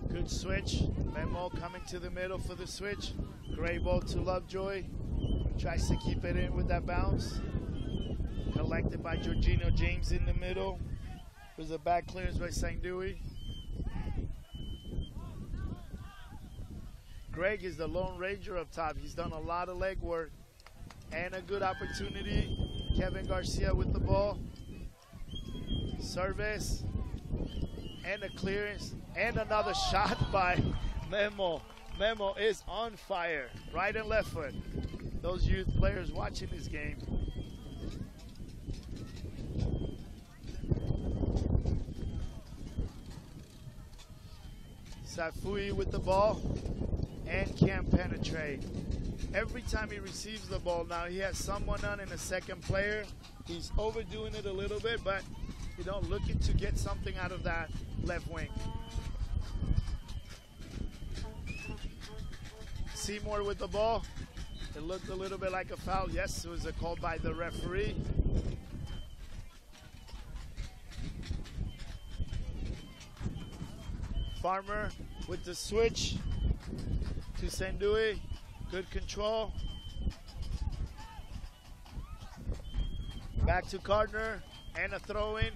Good switch. Memo coming to the middle for the switch. Great ball to Lovejoy. Tries to keep it in with that bounce. Collected by Jorginho James in the middle. There's a back clearance by St. Dewey. Greg is the Lone Ranger up top. He's done a lot of leg work and a good opportunity. Kevin Garcia with the ball. Service and a clearance and another shot by Memo. Memo is on fire, right and left foot. Those youth players watching this game. Safui with the ball and can't penetrate. Every time he receives the ball now, he has someone on and a second player. He's overdoing it a little bit, but looking to get something out of that left wing. Seymour with the ball. It looked a little bit like a foul. Yes, it was a call by the referee. Farmer with the switch to Sendui. Good control. Back to Gardner and a throw in.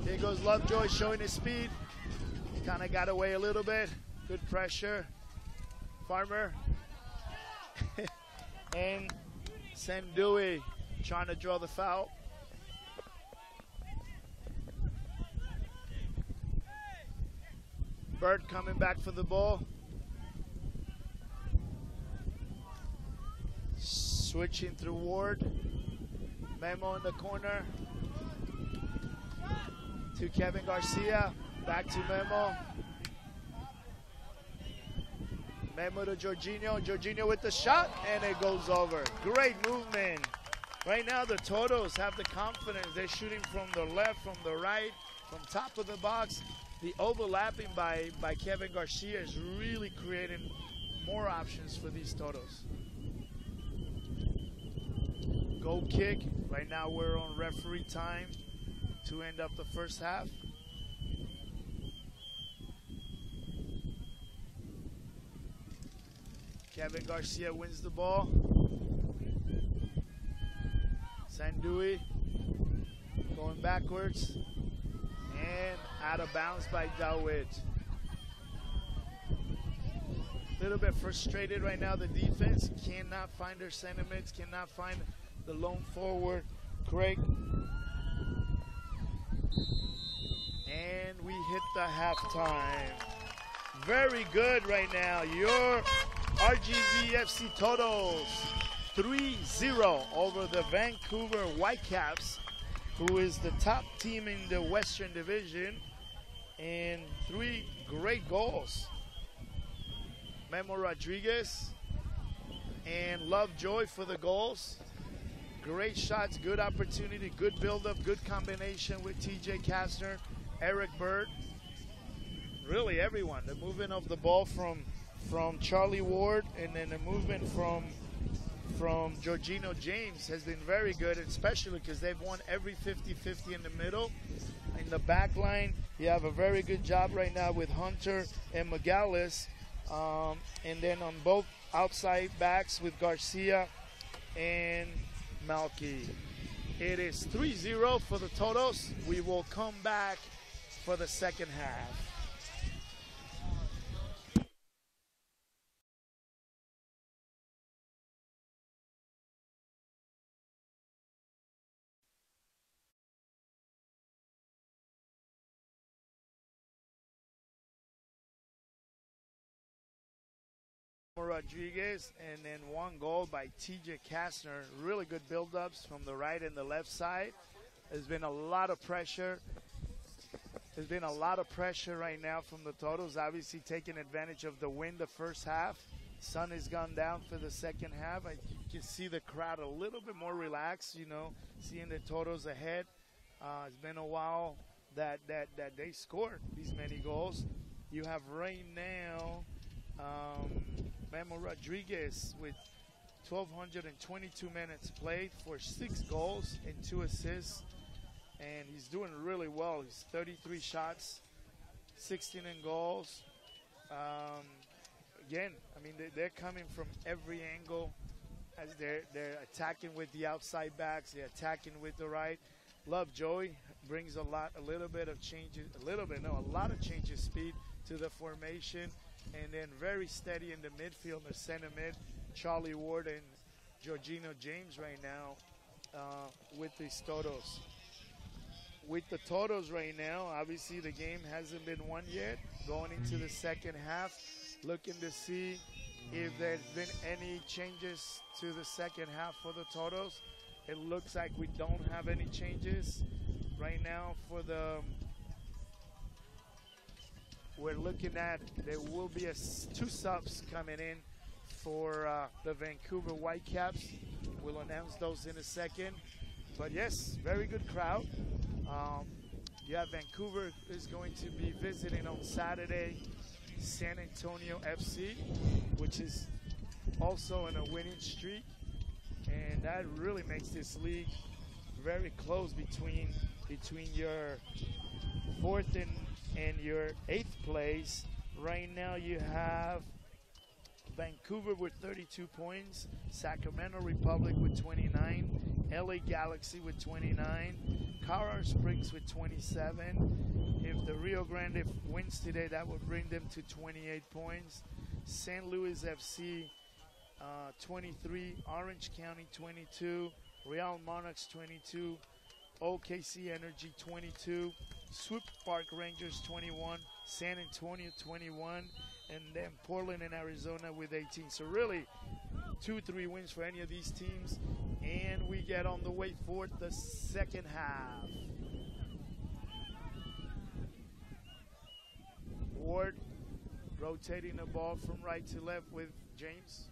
Here goes Lovejoy showing his speed. Kind of got away a little bit. Good pressure. Farmer and Sendui trying to draw the foul. Bird coming back for the ball. Switching through Ward. Memo in the corner. To Kevin Garcia. Back to Memo. Memo to Jorginho. Jorginho with the shot, and it goes over. Great movement. Right now, the Totos have the confidence. They're shooting from the left, from the right, from top of the box. The overlapping by Kevin Garcia is really creating more options for these Totos. Goal kick. Right now, we're on referee time to end up the first half. Kevin Garcia wins the ball. Sandui going backwards and out of bounds by Dawit. A little bit frustrated right now. The defense cannot find their sentiments, cannot find the lone forward, Craig. And we hit the halftime. Very good right now. Your RGVFC Totos 3-0 over the Vancouver Whitecaps, who is the top team in the Western Division, and 3 great goals. Memo Rodriguez and Lovejoy for the goals. Great shots, good opportunity, good build-up, good combination with TJ Kastner, Eric Bird. Really everyone. The movement of the ball from Charlie Ward, and then the movement from Jorginho James has been very good, especially because they've won every 50-50 in the middle. In the back line, you have a very good job right now with Hunter and Magalhaes. And then on both outside backs with Garcia and Malky. It is 3-0 for the Totos. We will come back for the second half. Rodriguez, and then 1 goal by TJ Kastner. Really good build-ups from the right and the left side. There's been a lot of pressure. There's been a lot of pressure right now from the Toros, obviously taking advantage of the wind the first half. Sun has gone down for the second half. You can see the crowd a little bit more relaxed, you know, seeing the Toros ahead. It's been a while that they scored these many goals. You have right now Memo Rodriguez with 1,222 minutes played for 6 goals and 2 assists. And he's doing really well. He's 33 shots, 16 in goals. Again, I mean, they're coming from every angle as they're attacking with the outside backs. They're attacking with the right. Lovejoy brings a lot of changes of speed to the formation. And then very steady in the midfield, the center mid, Charlie Ward and Jorginho James right now with these Toros. With the Toros right now, obviously the game hasn't been won yet. Going into the second half, looking to see if there's been any changes to the second half for the Toros. It looks like we don't have any changes right now for the. We're looking at there will be 2 subs coming in for the Vancouver Whitecaps. We'll announce those in a second. But yes, very good crowd. Yeah, Vancouver is going to be visiting on Saturday San Antonio FC, which is also in a winning streak. And that really makes this league very close between your 4th and your 8th place. Right now you have Vancouver with 32 points, Sacramento Republic with 29, LA Galaxy with 29, Colorado Springs with 27. If the Rio Grande wins today, that would bring them to 28 points. St. Louis FC 23, Orange County 22, Real Monarchs 22, OKC Energy 22, Swoop Park Rangers 21, San Antonio 21, and then Portland and Arizona with 18. So really 2-3 wins for any of these teams, and we get on the way for the second half. Ward rotating the ball from right to left with James.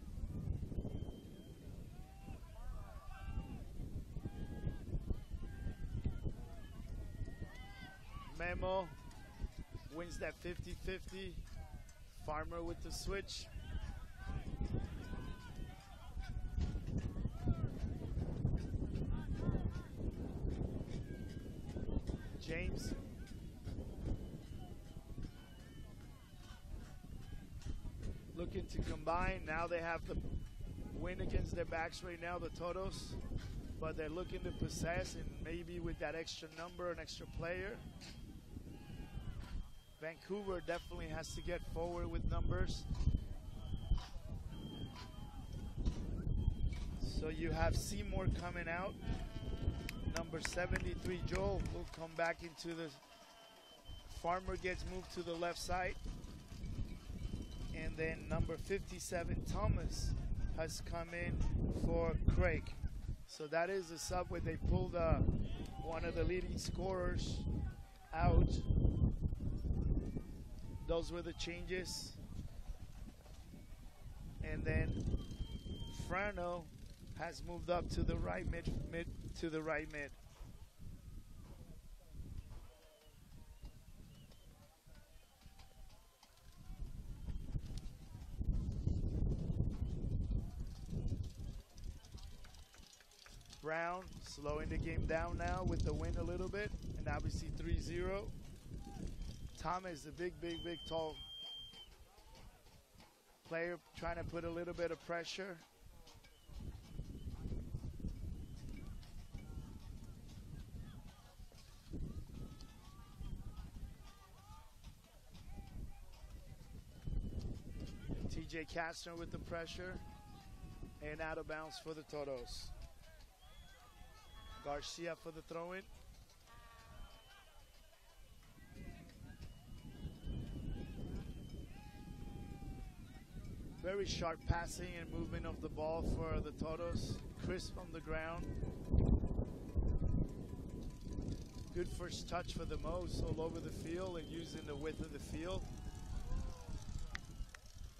Memo wins that 50-50. Farmer with the switch. James. Looking to combine. Now they have the win against their backs right now, the Toros. But they're looking to possess, and maybe with that extra number, an extra player. Vancouver definitely has to get forward with numbers. So you have Seymour coming out. Number 73, Joel, will come back into the. Farmer gets moved to the left side. And then number 57, Thomas, has come in for Craig. So that is the sub where they pulled one of the leading scorers out. Those were the changes. And then Frano has moved up to the right mid. Brown slowing the game down now with the win a little bit, and obviously 3-0. Thomas, a big, tall player, trying to put a little bit of pressure. TJ Kastner with the pressure, and out of bounds for the Toros. Garcia for the throw-in. Very sharp passing and movement of the ball for the Toros. Crisp on the ground. Good first touch for the most, all over the field and using the width of the field.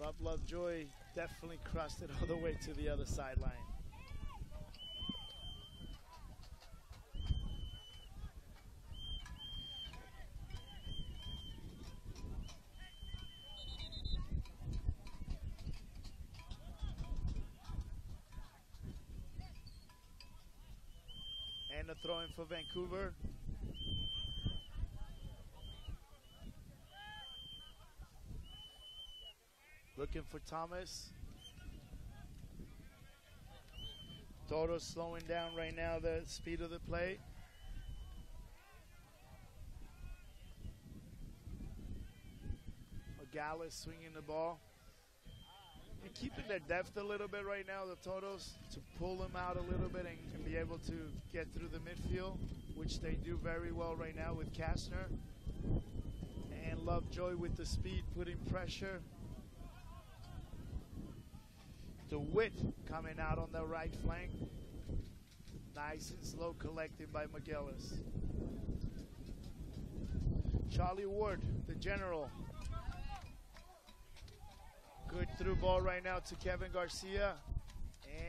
Bob Lovejoy definitely crossed it all the way to the other sideline. And a throw in for Vancouver. Looking for Thomas. Toros slowing down right now the speed of the play. Gallus swinging the ball. And keeping their depth a little bit right now, the Toros, to pull them out a little bit and be able to get through the midfield, which they do very well right now with Kastner. And Lovejoy with the speed, putting pressure. The width coming out on the right flank. Nice and slow collected by McGillis. Charlie Ward, the general. Good through ball right now to Kevin Garcia.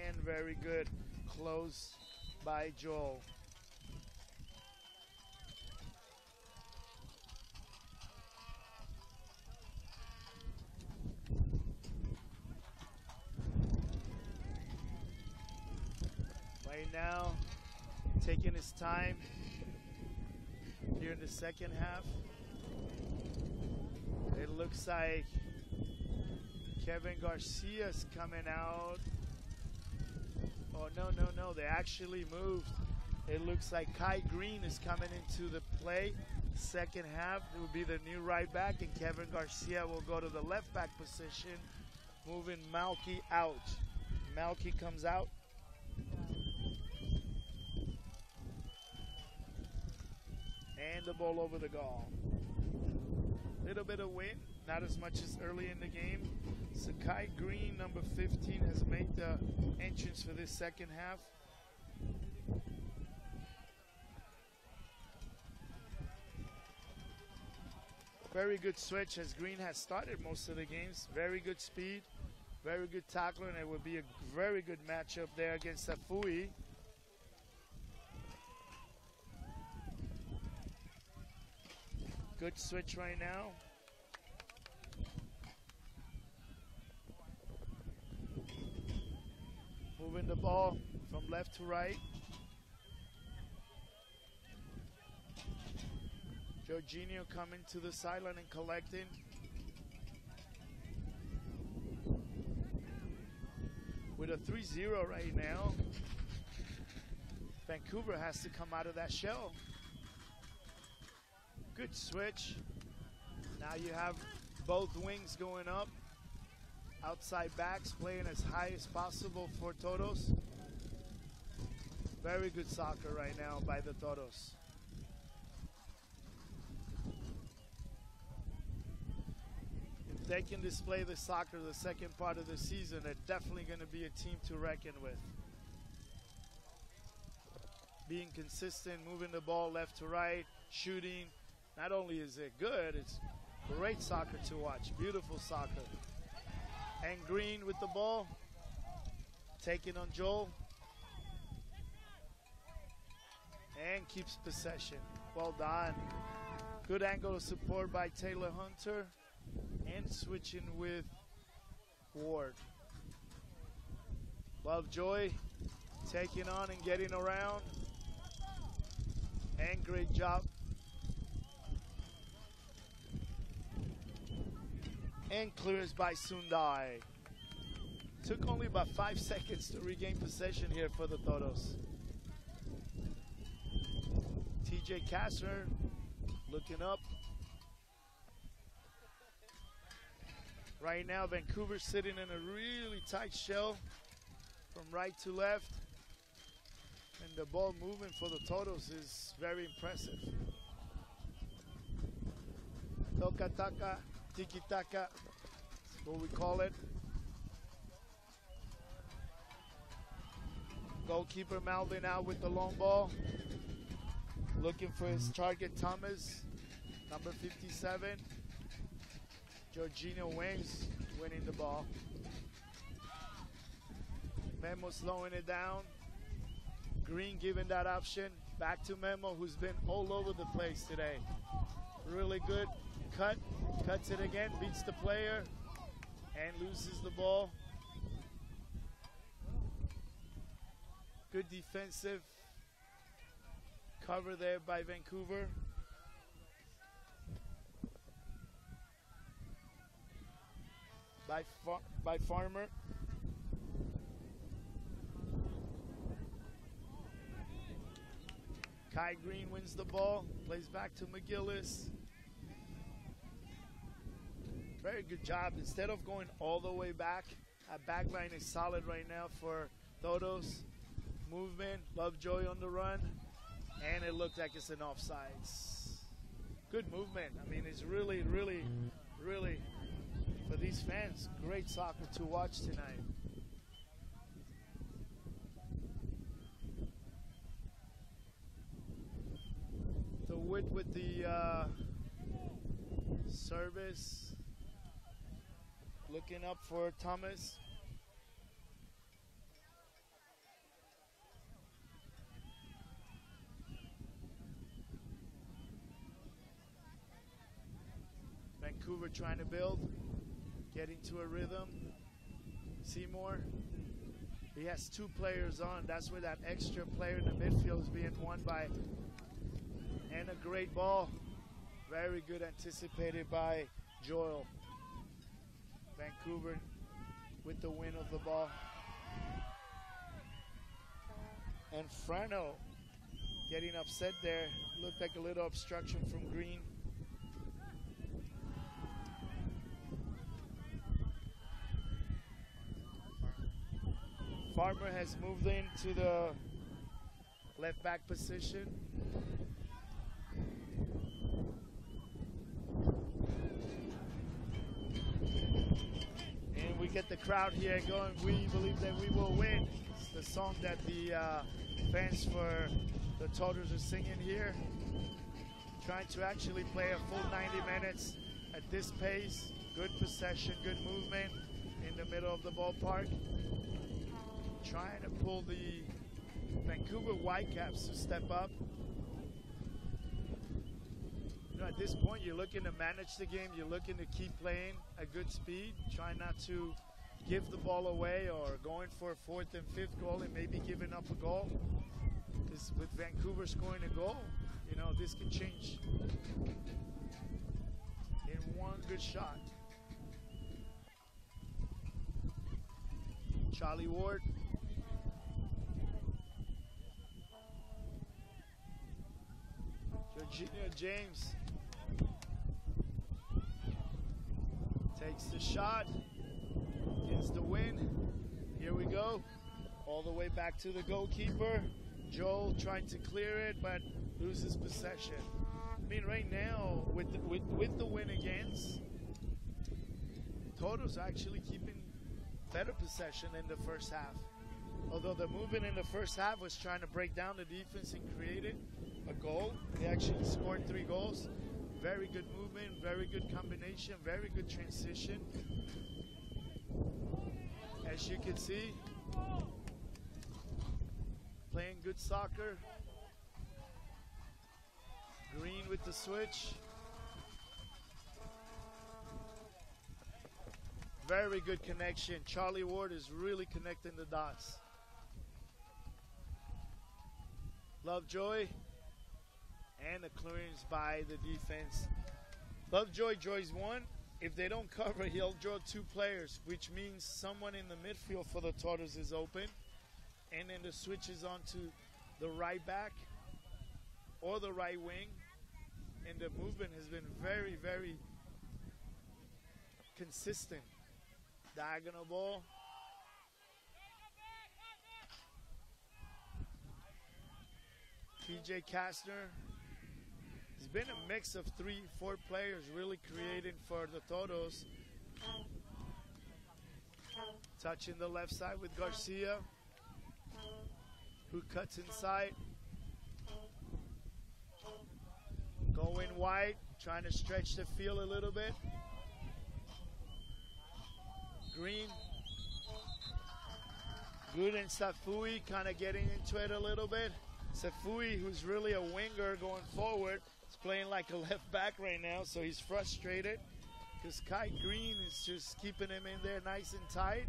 And very good close by Joel. Right now, taking his time here in the second half. It looks like Kevin Garcia's coming out. Oh, no. They actually moved. It looks like Kai Green is coming into the play. Second half, it will be the new right back, and Kevin Garcia will go to the left back position, moving Malky out. Malky comes out. And the ball over the goal. Little bit of wind, not as much as early in the game. Sakai Green, number 15, has made the entrance for this second half. Very good switch as Green has started most of the games. Very good speed, very good tackler, and it will be a very good matchup there against Safui. Good switch right now. Moving the ball from left to right. Jorginho coming to the sideline and collecting. With a 3-0 right now, Vancouver has to come out of that shell. Good switch. Now you have both wings going up. Outside backs playing as high as possible for Toros. Very good soccer right now by the Toros. If they can display the soccer the second part of the season, they're definitely going to be a team to reckon with. Being consistent, moving the ball left to right, shooting. Not only is it good, it's great soccer to watch. Beautiful soccer. And Green with the ball, taking on Joel. And keeps possession. Well done. Good angle of support by Taylor Hunter. And switching with Ward. Lovejoy taking on and getting around. And great job. And clears by Sundai. Took only about 5 seconds to regain possession here for the Toros. TJ Kastner looking up. Right now, Vancouver sitting in a really tight shell from right to left. And the ball movement for the Toros is very impressive. Toka-taka. Tiki-taka, that's what we call it. Goalkeeper Malvin out with the long ball. Looking for his target, Thomas, number 57. Jorginho Wings winning the ball. Memo slowing it down. Green giving that option. Back to Memo, who's been all over the place today. Really good cut. Cuts it again, beats the player, and loses the ball. Good defensive cover there by Vancouver. By Farmer. Kai Green wins the ball, plays back to McGillis. Very good job. Instead of going all the way back, our back line is solid right now for Todos. Movement, Lovejoy on the run, and it looks like it's an offsides. Good movement. I mean, it's really, really, really, for these fans, great soccer to watch tonight. The Wood with the service. Looking up for Thomas. Vancouver trying to build, get into a rhythm. Seymour, he has two players on. That's where that extra player in the midfield is being won by. And a great ball. Very good, anticipated by Joel. Vancouver with the win of the ball. And Frano getting upset there. Looked like a little obstruction from Green. Farmer has moved into the left back position. And we get the crowd here going, "We believe that we will win." It's the song that the fans for the Todos are singing here. Trying to actually play a full 90 minutes at this pace. Good possession, good movement in the middle of the ballpark. Trying to pull the Vancouver Whitecaps to step up. You know, at this point, you're looking to manage the game. You're looking to keep playing at good speed. Try not to give the ball away or going for a fourth and fifth goal and maybe giving up a goal. Because with Vancouver scoring a goal, you know, this can change in one good shot. Charlie Ward. Jorginho James takes the shot, gets the win. Here we go, all the way back to the goalkeeper. Joel trying to clear it, but loses possession. I mean, right now, with the win against, Todos actually keeping better possession in the first half. Although the movement in the first half was trying to break down the defense and create it. A goal. They actually scored 3 goals. Very good movement, very good combination, very good transition. As you can see, playing good soccer. Green with the switch. Very good connection. Charlie Ward is really connecting the dots. Lovejoy. And a clearance by the defense. Lovejoy draws one. If they don't cover, he'll draw 2 players, which means someone in the midfield for the Todos is open. And then the switch is on to the right back or the right wing. And the movement has been very, very consistent. Diagonal ball. PJ Kastner. It's been a mix of 3-4 players really creating for the Todos. Touching the left side with Garcia, who cuts inside. Owen White trying to stretch the field a little bit. Green. Good and Safui kind of getting into it a little bit. Safui, who's really a winger going forward, is playing like a left back right now, so he's frustrated because Kai Green is just keeping him in there nice and tight.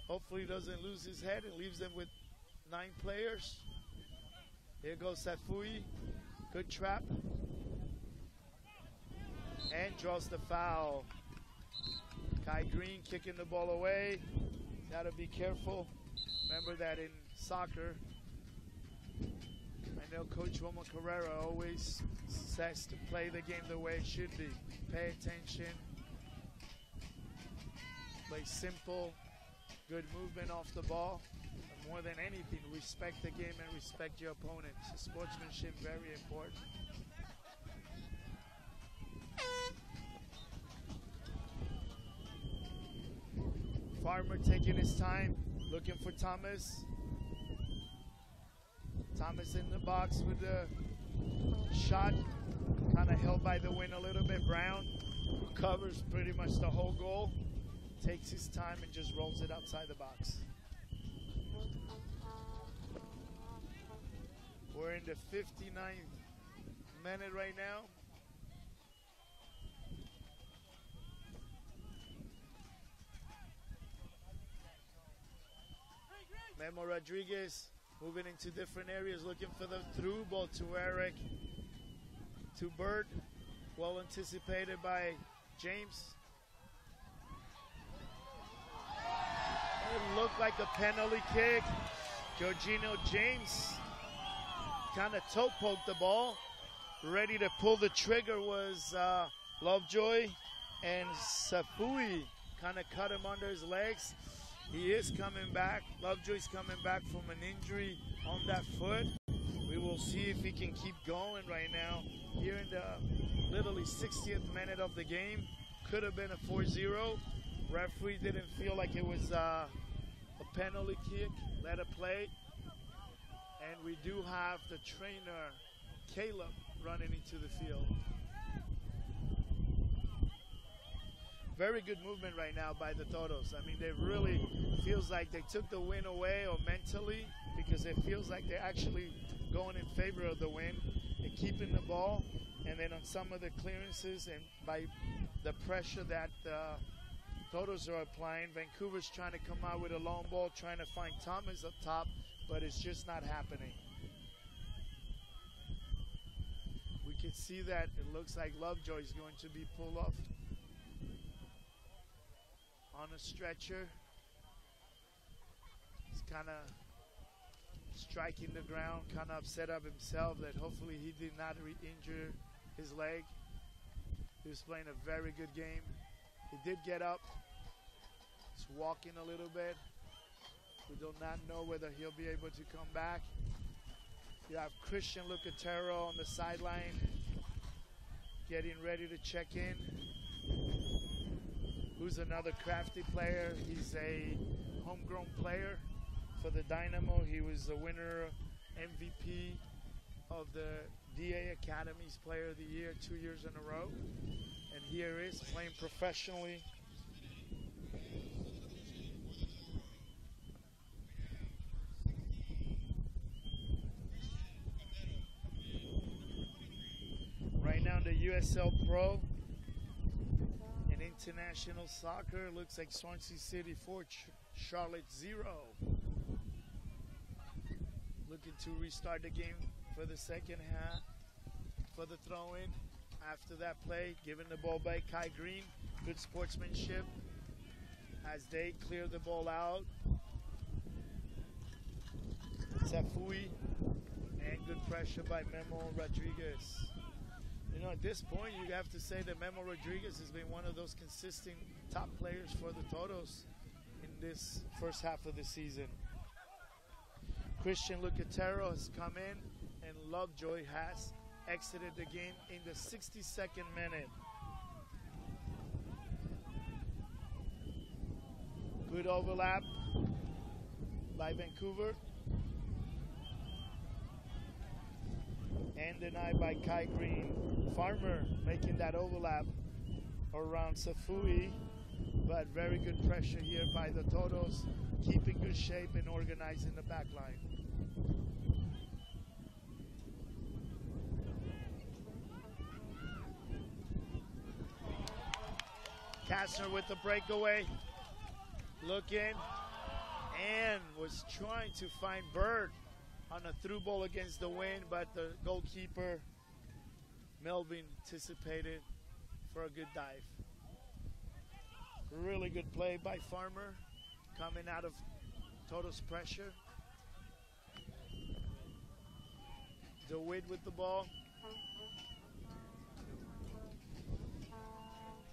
Hopefully he doesn't lose his head and leaves them with 9 players. Here goes Safui. Good trap. And draws the foul. Kai Green kicking the ball away. Got to be careful. Remember that in soccer, I know Coach Romo Carrera always says to play the game the way it should be. Pay attention. Play simple. Good movement off the ball. But more than anything, respect the game and respect your opponents. Sportsmanship, very important. Farmer taking his time, looking for Thomas. Thomas in the box with the shot, kind of held by the wind a little bit. Brown, who covers pretty much the whole goal, takes his time and just rolls it outside the box. We're in the 59th minute right now. Memo Rodriguez moving into different areas, looking for the through ball to Eric, to Bert, well anticipated by James. It looked like a penalty kick. Jorginho James kind of toe poked the ball. Ready to pull the trigger was Lovejoy, and Safui kind of cut him under his legs. He is coming back. Lovejoy's coming back from an injury on that foot. We will see if he can keep going right now. Here in the literally 60th minute of the game. Could have been a 4-0. Referee didn't feel like it was a penalty kick. Let it play. And we do have the trainer, Caleb, running into the field. Very good movement right now by the Toros. I mean, they really feels like they took the win away, or mentally, because it feels like they're actually going in favor of the win and keeping the ball. And then on some of the clearances and by the pressure that the Toros are applying, Vancouver's trying to come out with a long ball, trying to find Thomas up top, but it's just not happening. We can see that it looks like Lovejoy is going to be pulled off on a stretcher. He's kind of striking the ground, kind of upset of himself that hopefully he did not re-injure his leg. He was playing a very good game. He did get up. He's walking a little bit. We do not know whether he'll be able to come back. You have Christian Lucatero on the sideline getting ready to check in. Who's another crafty player. He's a homegrown player for the Dynamo. He was the winner, MVP of the DA Academy's Player of the Year 2 years in a row. And here he is playing professionally. Right now the USL Pro. International soccer, looks like Swansea City 4, Charlotte 0. Looking to restart the game for the second half, for the throw-in. After that play, giving the ball back, Kai Green. Good sportsmanship as they clear the ball out. Safui, and good pressure by Memo Rodriguez. You know, at this point, you have to say that Memo Rodriguez has been one of those consistent top players for the Toros in this first half of the season. Christian Lucatero has come in, and Lovejoy has exited the game in the 62nd minute. Good overlap by Vancouver. and denied by Kai Green. Farmer making that overlap around Safui, but very good pressure here by the Toros, keeping good shape and organizing the back line. Kastner with the breakaway, looking, and was trying to find Bird on a through ball against the wind, but the goalkeeper, Melvin, anticipated for a good dive. Really good play by Farmer, coming out of Toto's pressure. DeWitt with the ball.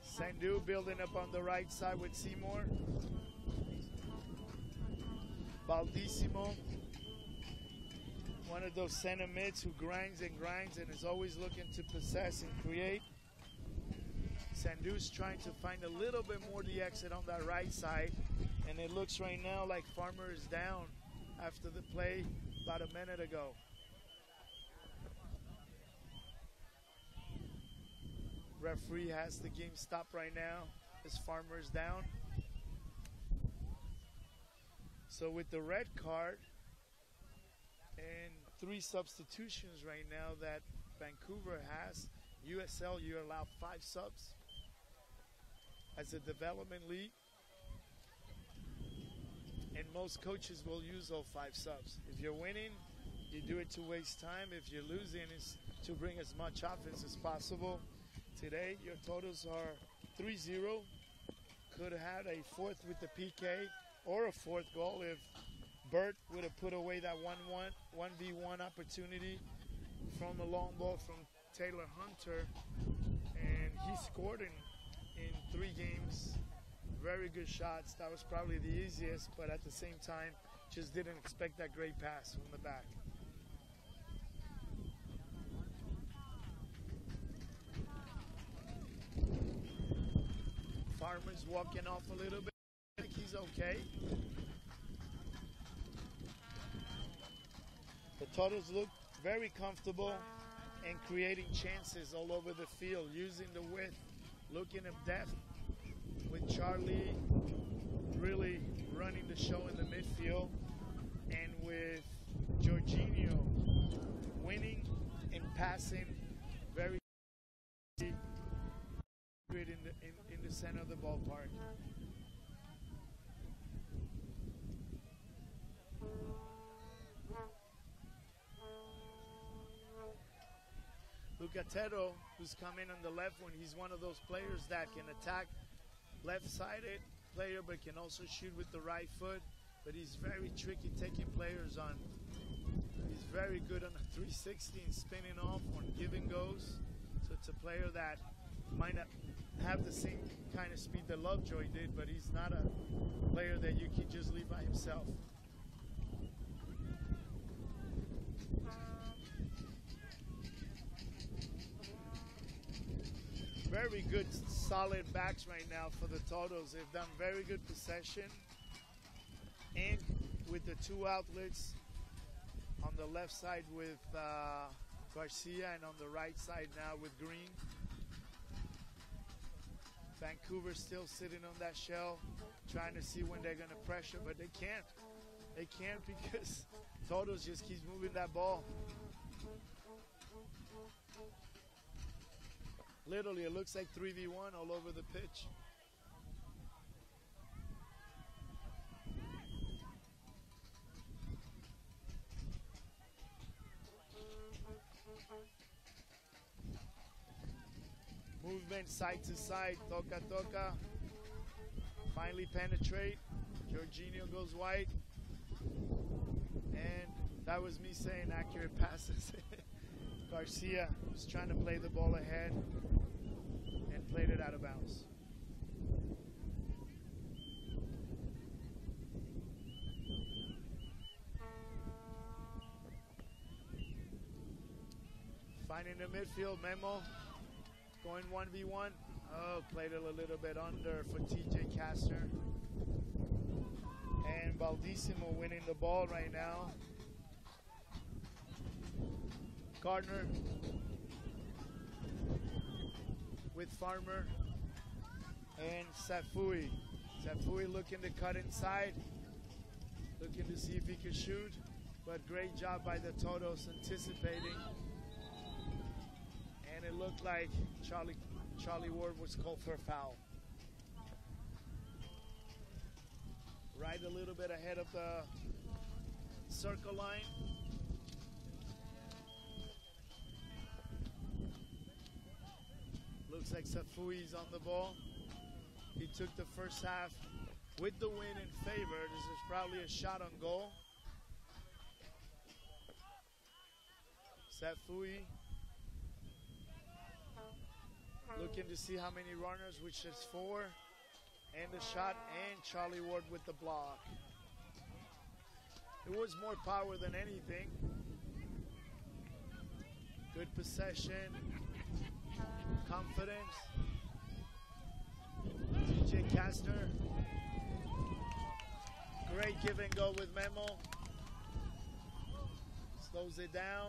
Sandu building up on the right side with Seymour. Baldissimo, one of those center mids who grinds and is always looking to possess and create. Sandu's trying to find a little bit more the exit on that right side, and it looks right now like Farmer is down after the play about a minute ago. Referee has the game stopped right now as Farmer is down. So with the red card and 3 substitutions right now that Vancouver has, USL, you're allowed 5 subs as a development league, and most coaches will use all 5 subs. If you're winning, you do it to waste time. If you're losing, it's to bring as much offense as possible. Today, your totals are 3-0. Could have had a 4th with the PK or a 4th goal if Burt would have put away that 1v1 opportunity from a long ball from Taylor Hunter, and he scored in 3 games. Very good shots. That was probably the easiest, but at the same time, just didn't expect that great pass from the back. Farmer's walking off a little bit. I think he's okay. The Toros look very comfortable and creating chances all over the field, using the width, looking at depth with Charlie really running the show in the midfield, and with Jorginho winning and passing very good in the center of the ballpark. Lucatero, who's coming on the left when he's one of those players that can attack left-sided player but can also shoot with the right foot, but he's very tricky taking players on. He's very good on a 360 and spinning off on give and goes. So it's a player that might not have the same kind of speed that Lovejoy did, but he's not a player that you can just leave by himself. Very good, solid backs right now for the Toros. They've done very good possession, and with the 2 outlets on the left side with Garcia and on the right side now with Green. Vancouver still sitting on that shell, trying to see when they're going to pressure, but they can't. They can't because Toros just keeps moving that ball. Literally, it looks like 3v1 all over the pitch. Movement side to side, toca. Finally penetrate. Jorginho goes wide. And that was me saying accurate passes. Garcia was trying to play the ball ahead and played it out of bounds. Finding the midfield, Memo going 1v1. Oh, played it a little bit under for TJ Kastner. And Baldissimo winning the ball right now. Gardner with Farmer and Safui. Safui looking to cut inside, looking to see if he can shoot, but great job by the Totos anticipating. And it looked like Charlie Ward was called for a foul. Right a little bit ahead of the circle line. Looks like Safui's on the ball. He took the first half with the win in favor. This is probably a shot on goal. Safui looking to see how many runners, which is 4. And the shot, and Charlie Ward with the block. It was more power than anything. Good possession, confidence. DJ Kastner. Great give and go with Memo. Slows it down.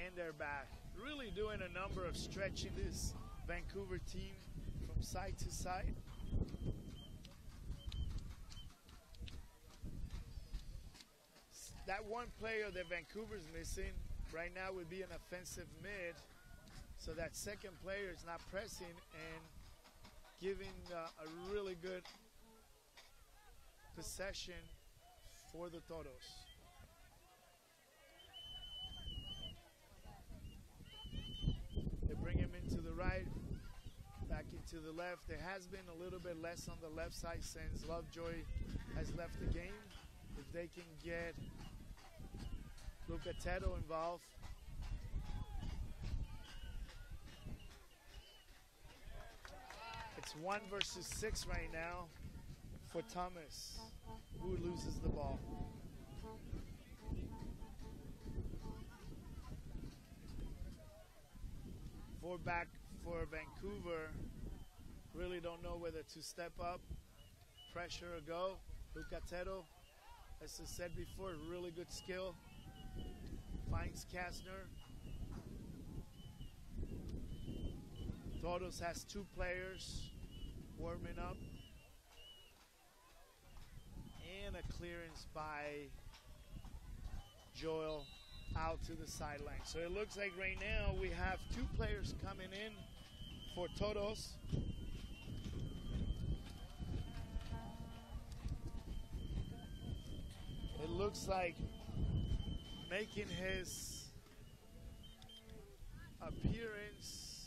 And they're back. Really doing a number of stretching this Vancouver team from side to side. That one player that Vancouver's missing right now would be an offensive mid, so that second player is not pressing and giving a really good possession for the Toros. They bring him into the right, back into the left. There has been a little bit less on the left side since Lovejoy has left the game. If they can get Lucatello involved. It's 1 versus 6 right now for Thomas, who loses the ball. 4 back for Vancouver. Really don't know whether to step up, pressure or go. Lucatello, as I said before, really good skill. Finds Kastner. Todos has 2 players warming up. And a clearance by Joel out to the sideline. So it looks like right now we have 2 players coming in for Todos. It looks like making his appearance.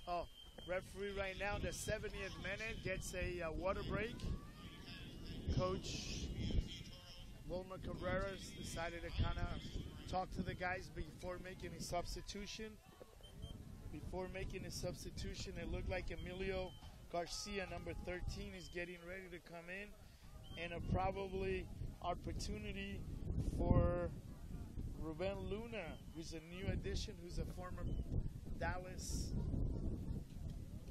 Oh, referee right now, the 70th minute, gets a water break. Coach Wilmer Cabrera's decided to kind of talk to the guys before making a substitution. Before making a substitution, it looked like Emilio Garcia, number 13, is getting ready to come in. And a probably opportunity for Ruben Luna, who's a new addition, who's a former Dallas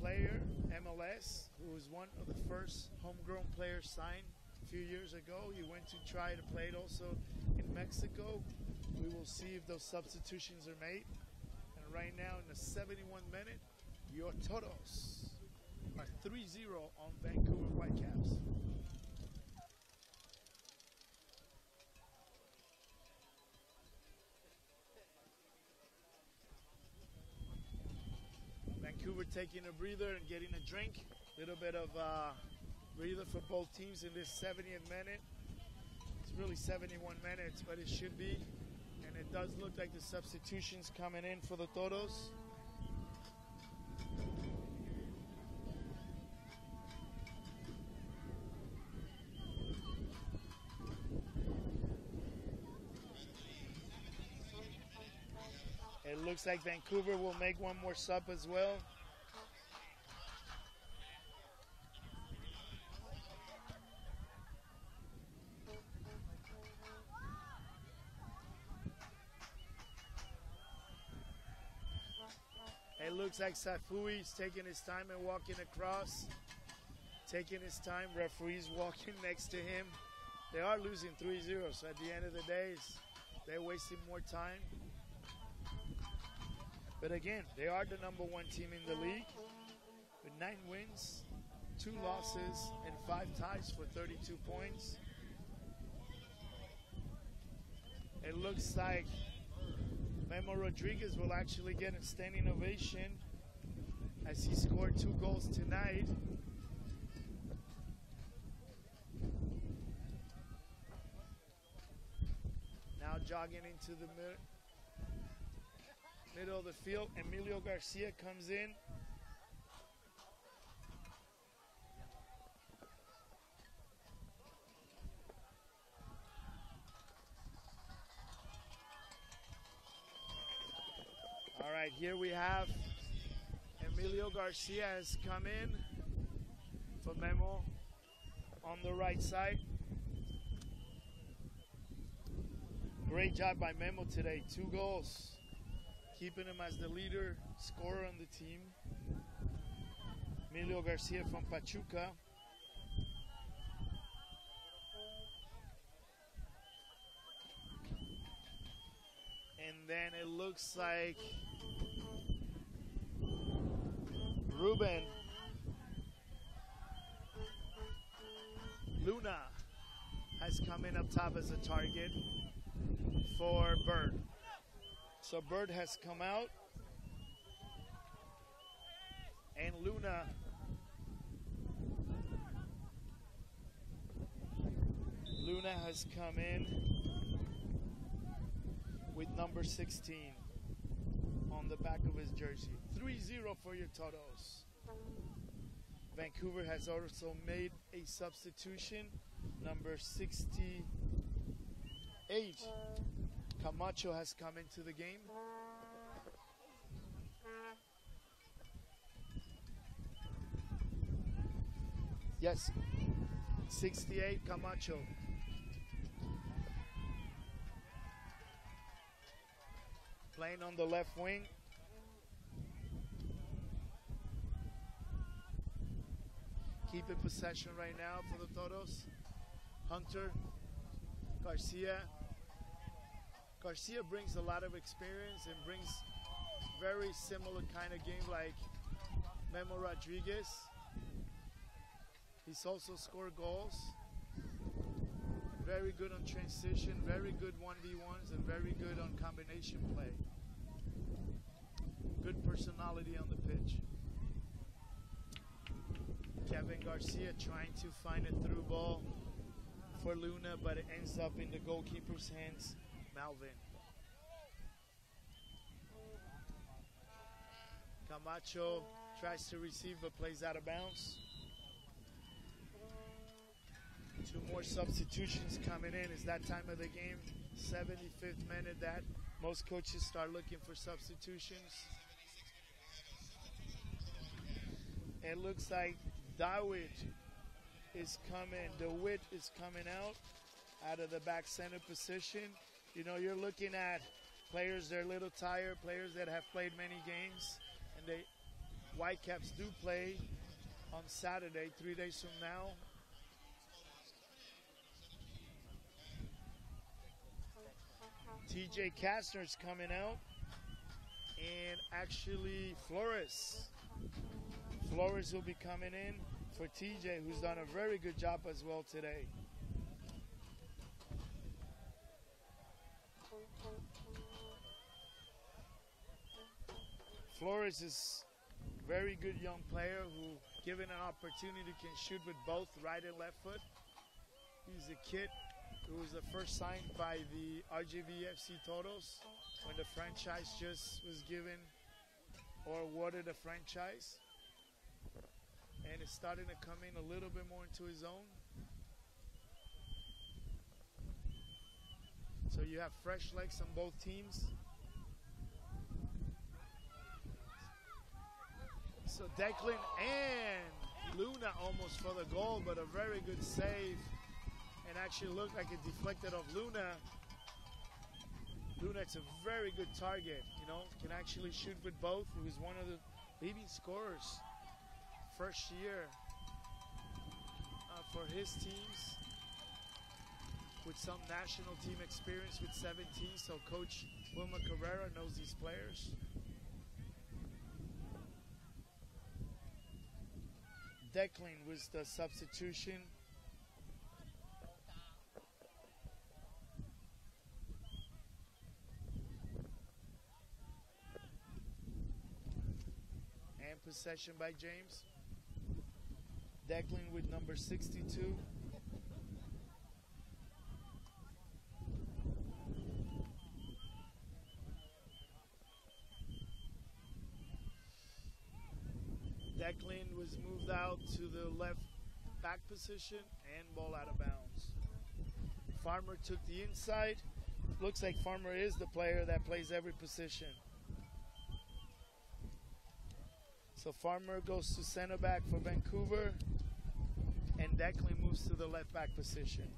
player, MLS, who was one of the first homegrown players signed a few years ago. He went to try to play it also in Mexico. We will see if those substitutions are made. And right now in the 71 minute, your Toros are 3-0 on Vancouver Whitecaps. Vancouver taking a breather and getting a drink. A little bit of breather for both teams in this 70th minute. It's really 71 minutes, but it should be. And it does look like the substitutions coming in for the Toros. It looks like Vancouver will make one more sub as well. It looks like Safui is taking his time and walking across. Taking his time, referee's walking next to him. they are losing 3-0. So at the end of the day, they're wasting more time. But again, they are the #1 team in the league with 9 wins, 2 losses, and 5 ties for 32 points. It looks like Memo Rodriguez will actually get a standing ovation as he scored 2 goals tonight. Now jogging into the middle of the field, Emilio Garcia comes in. All right, here we have Emilio Garcia has come in for Memo on the right side. Great job by Memo today, 2 goals, keeping him as the leader scorer on the team. Emilio Garcia from Pachuca. And then it looks like Ruben Luna has come in up top as a target for Bird. So Bird has come out, and Luna has come in with number 16 on the back of his jersey. 3-0 for your Toros. Vancouver has also made a substitution. Number 68, Camacho, has come into the game. Yes, 68, Camacho. Playing on the left wing. Keeping possession right now for the Toros. Hunter, Garcia. Garcia brings a lot of experience and brings very similar kind of game like Memo Rodriguez. He's also scored goals. Very good on transition, very good 1v1s, and very good on combination play. Good personality on the pitch. Kevin Garcia trying to find a through ball for Luna, but it ends up in the goalkeeper's hands, Malvin. Camacho tries to receive but plays out of bounds. 2 more substitutions coming in. It's that time of the game, 75th minute, that most coaches start looking for substitutions. It looks like DeWitt is coming out of the back center position. You know, you're looking at players that are a little tired, players that have played many games, and the Whitecaps do play on Saturday, 3 days from now. TJ Kastner's coming out, and actually Flores will be coming in for TJ, who's done a very good job as well today. Flores is a very good young player who, given an opportunity, can shoot with both right and left foot. He's a kid who was the first signed by the RGVFC Toros when the franchise just was given or awarded a franchise. And it's starting to come in a little bit more into his own. So you have fresh legs on both teams. So Declan and Luna almost for the goal, but a very good save. And actually looked like it deflected off Luna. Luna, it's a very good target, you know, can actually shoot with both. He was one of the leading scorers first year for his teams. with some national team experience with 17, so Coach Wilma Carrera knows these players. Declan was the substitution. And possession by James. Declan with number 62. Declan was moved out to the left back position and ball out of bounds. Farmer took the inside. Looks like Farmer is the player that plays every position. So Farmer goes to center back for Vancouver, and Declan moves to the left back position.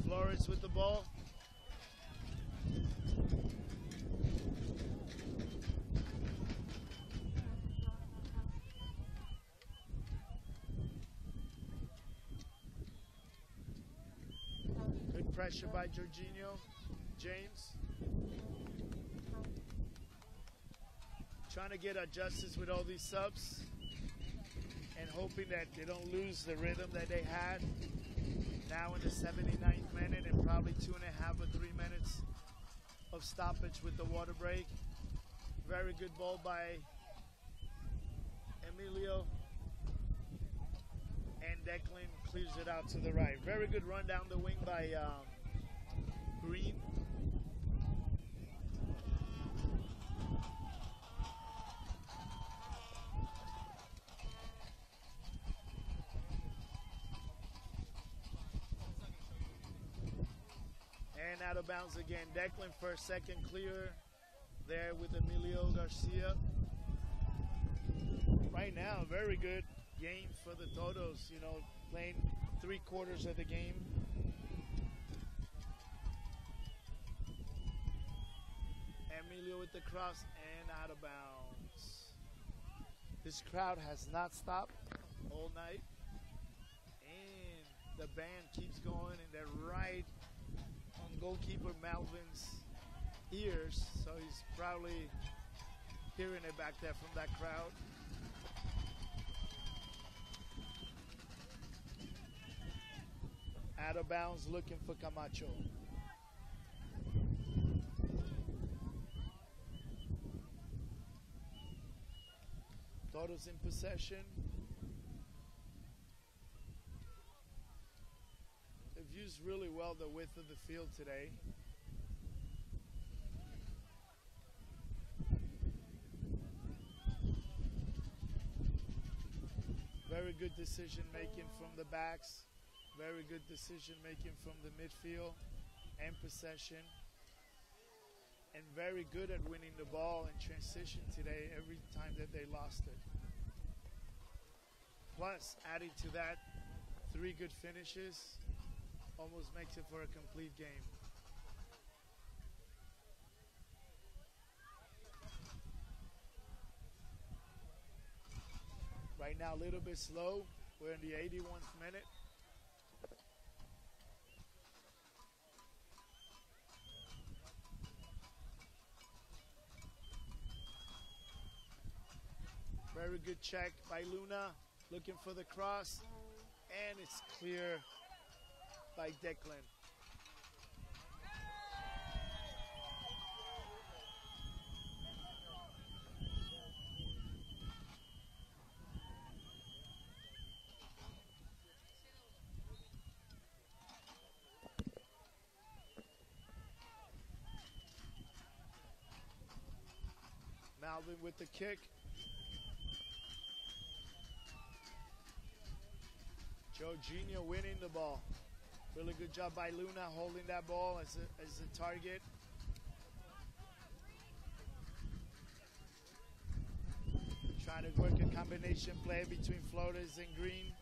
Flores with the ball. Good pressure by Jorginho. James. Trying to get adjusted with all these subs and hoping that they don't lose the rhythm that they had. Now in the 79th minute and probably 2.5 or 3 minutes of stoppage with the water break. Very good ball by Emilio. And Declan clears it out to the right. Very good run down the wing by Green. And out of bounds again. Declan for a second clear there with Emilio Garcia. Right now, very good game for the Totos, you know, playing 3/4 of the game. Emilio with the cross and out of bounds. This crowd has not stopped all night. And the band keeps going and they're right on goalkeeper Malvin's ears, so he's probably hearing it back there from that crowd. Out of bounds, looking for Camacho. Todos in possession. They've used really well the width of the field today. Very good decision making from the backs. Very good decision making from the midfield and possession. And very good at winning the ball in transition today every time that they lost it. Plus, adding to that, 3 good finishes almost makes it for a complete game. Right now, a little bit slow. We're in the 81st minute. Very good check by Luna, looking for the cross, and it's clear by Declan. Malvin with the kick. Jorginho winning the ball. Really good job by Luna holding that ball as a target. Trying to work a combination play between Flores and Green.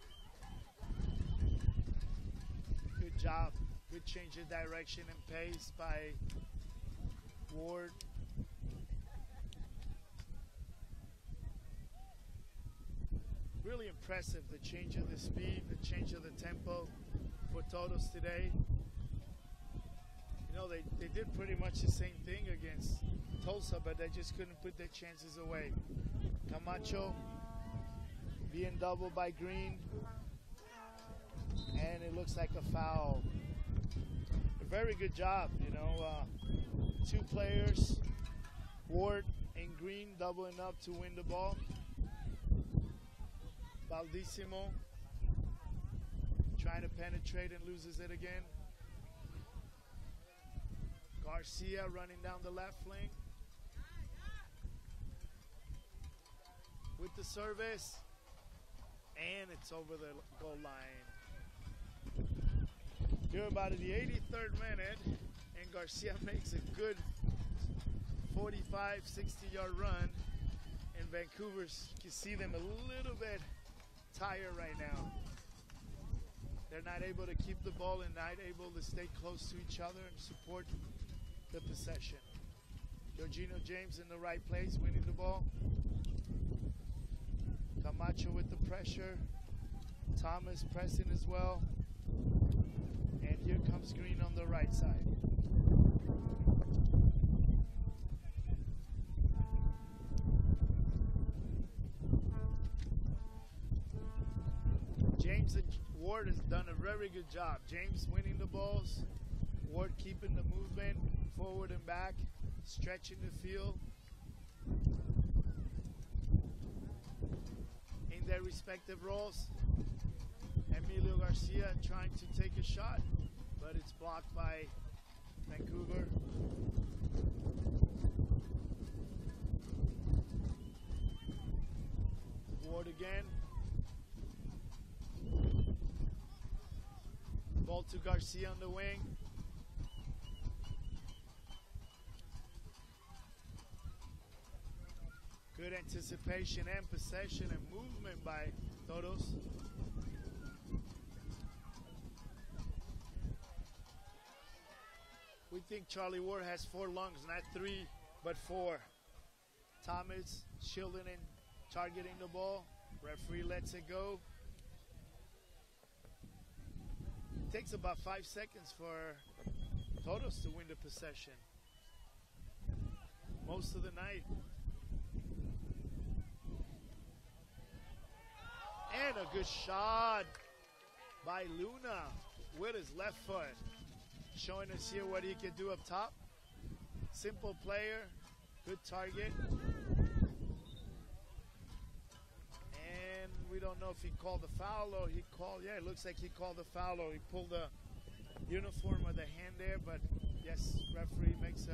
Good job. Good change of direction and pace by Ward. really impressive, the change of the speed, the change of the tempo for Todos today. You know, they did pretty much the same thing against Tulsa, but they just couldn't put their chances away. Camacho being doubled by Green, and it looks like a foul. A very good job, you know, two players, Ward and Green, doubling up to win the ball. Baldissimo trying to penetrate and loses it again. Garcia running down the left flank with the service, and it's over the goal line. You're about at the 83rd minute, and Garcia makes a good 45, 60-yard run, and Vancouver, you can see them a little bit tired right now. They're not able to keep the ball and not able to stay close to each other and support the possession. Jorginho James in the right place, winning the ball. Camacho with the pressure. Thomas pressing as well. And here comes Green on the right side. James and Ward has done a very good job. James winning the balls, Ward keeping the movement forward and back, stretching the field in their respective roles. Emilio Garcia trying to take a shot, but it's blocked by Vancouver. Ward again. Ball to Garcia on the wing. Good anticipation and possession and movement by Todos. We think Charlie Ward has 4 lungs, not 3, but 4. Thomas shielding and targeting the ball. Referee lets it go. It takes about 5 seconds for Todos to win the possession. Most of the night. And a good shot by Luna with his left foot. Showing us here what he can do up top. Simple player, good target. And we don't know if he called the foul or he called, yeah, it looks like he called the foul or he pulled the uniform of the hand there, but yes, referee makes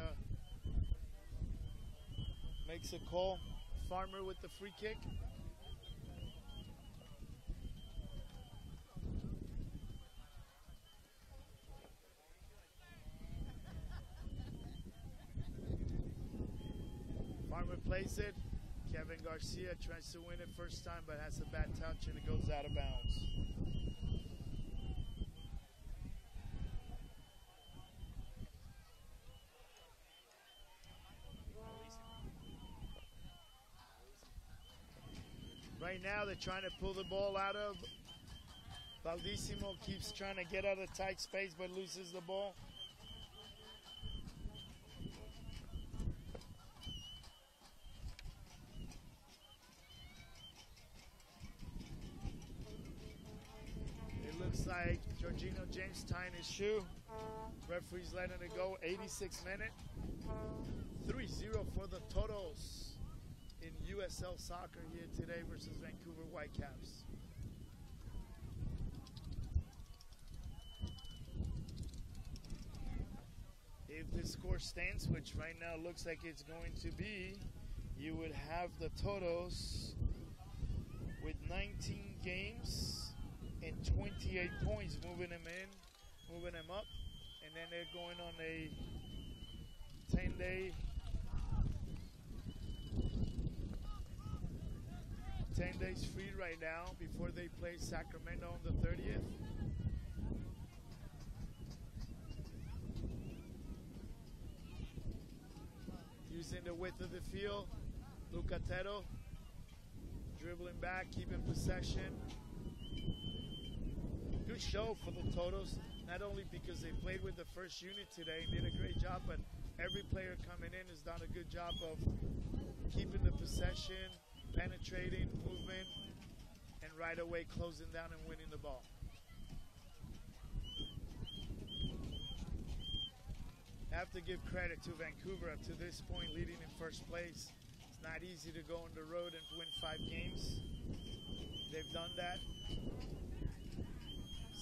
a call. Farmer with the free kick. Farmer plays it. Kevin Garcia tries to win it first time, but has a bad touch and it goes out of bounds. Right now they're trying to pull the ball out of. Baldissimo keeps trying to get out of tight space but loses the ball. Looks like Jorginho James tying his shoe. Referee's letting it go. 86th minute. 3-0 for the Todos in USL soccer here today versus Vancouver Whitecaps. If this score stands, which right now looks like it's going to be, you would have the Todos with 19 games and 28 points, moving them up, and then they're going on a 10 days free right now before they play Sacramento on the 30th. Using the width of the field, Lucatero dribbling back, keeping possession. Good show for the Totos, not only because they played with the first unit today and did a great job, but every player coming in has done a good job of keeping the possession, penetrating, movement, and right away closing down and winning the ball. I have to give credit to Vancouver up to this point, leading in first place. It's not easy to go on the road and win 5 games. They've done that.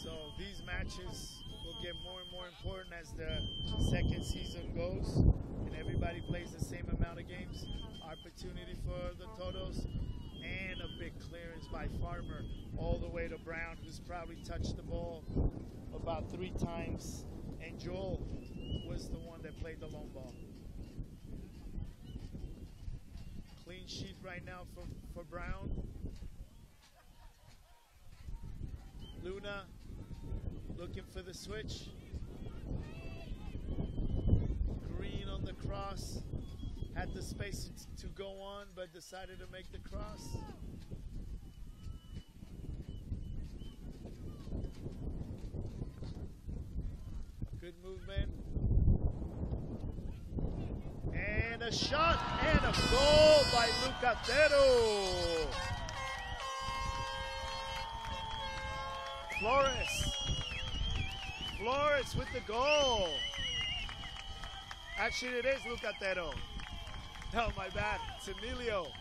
So these matches will get more and more important as the second season goes and everybody plays the same amount of games. Opportunity for the Totos and a big clearance by Farmer all the way to Brown, who's probably touched the ball about 3 times, and Joel was the one that played the long ball. Clean sheet right now for Brown. Luna looking for the switch. Green on the cross. Had the space to go on, but decided to make the cross. Good movement. And a shot and a goal by Lucatero. Flores with the goal. Actually, it is Lucatero. No, my bad. It's Emilio.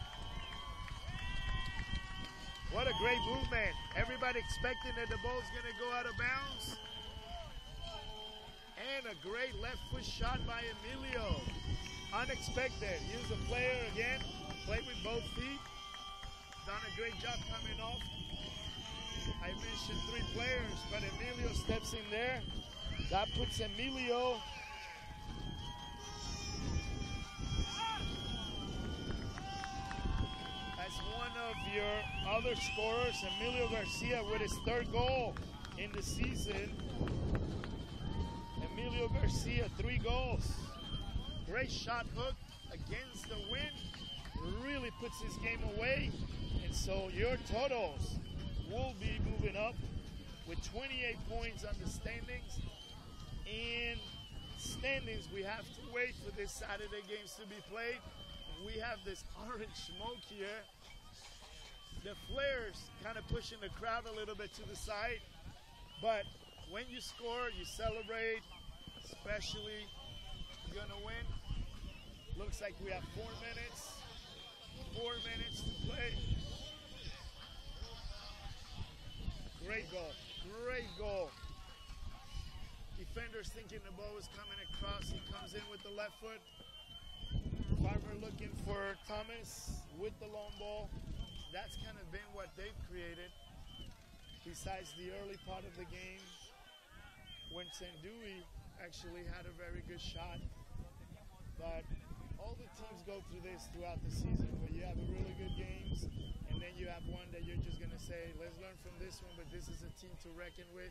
What a great movement. Everybody expecting that the ball's going to go out of bounds. And a great left foot shot by Emilio. Unexpected. He was a player again. Played with both feet. Done a great job coming off. I mentioned 3 players, but Emilio steps in there. That puts Emilio as one of your other scorers. Emilio Garcia with his 3rd goal in the season. Emilio Garcia, 3 goals. Great shot hook against the wind. Really puts his game away. And so your Totos will be moving up with 28 points on the standings. In standings, we have to wait for this Saturday games to be played. We have this orange smoke here. The flares kind of pushing the crowd a little bit to the side. But when you score, you celebrate, especially you're gonna win. Looks like we have 4 minutes. 4 minutes to play. Great goal. Great goal. Defenders thinking the ball was coming across. He comes in with the left foot. Farmer looking for Thomas with the long ball. That's kind of been what they've created. Besides the early part of the game, when Sandui actually had a very good shot. But all the teams go through this throughout the season, where you have really good games, and then you have one that you're just going to say, let's learn from this one, but this is a team to reckon with.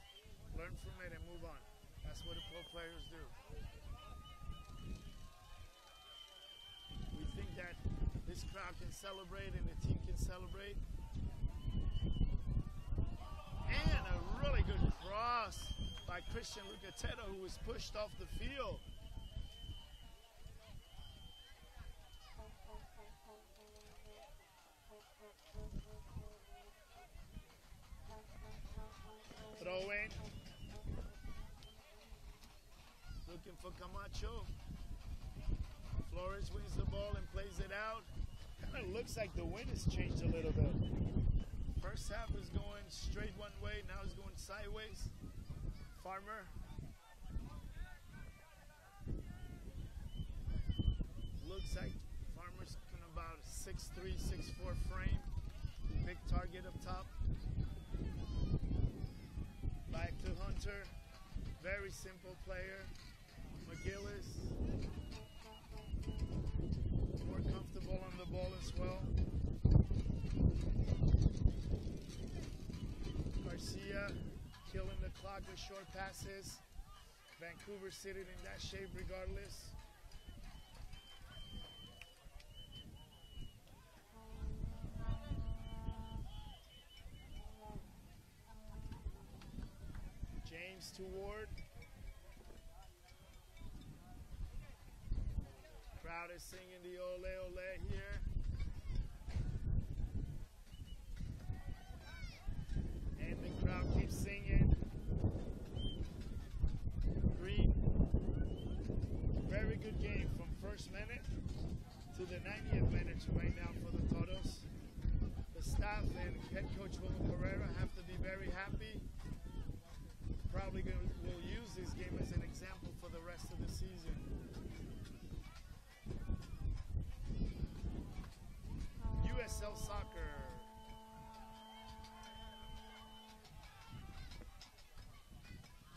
Learn from it and move on. That's what the pro players do. We think that this crowd can celebrate and the team can celebrate. And a really good cross by Christian Lucatero, who was pushed off the field. Throw in. Looking for Camacho. Flores wins the ball and plays it out. Kind of looks like the wind has changed a little bit. First half is going straight one way, now it's going sideways. Farmer. Looks like Farmer's in about a 6'3", 6'4" frame. Big target up top. Back to Hunter. Very simple player. McGillis. More comfortable on the ball as well. Garcia killing the clock with short passes. Vancouver sitting in that shape regardless. games to Ward. Crowd is singing the ole ole here. And the crowd keeps singing. Green. Very good game from first minute to the 90th minute right now for the Toros. The staff and head coach William Pereira have to be very happy. Probably will use this game as an example for the rest of the season. USL Soccer.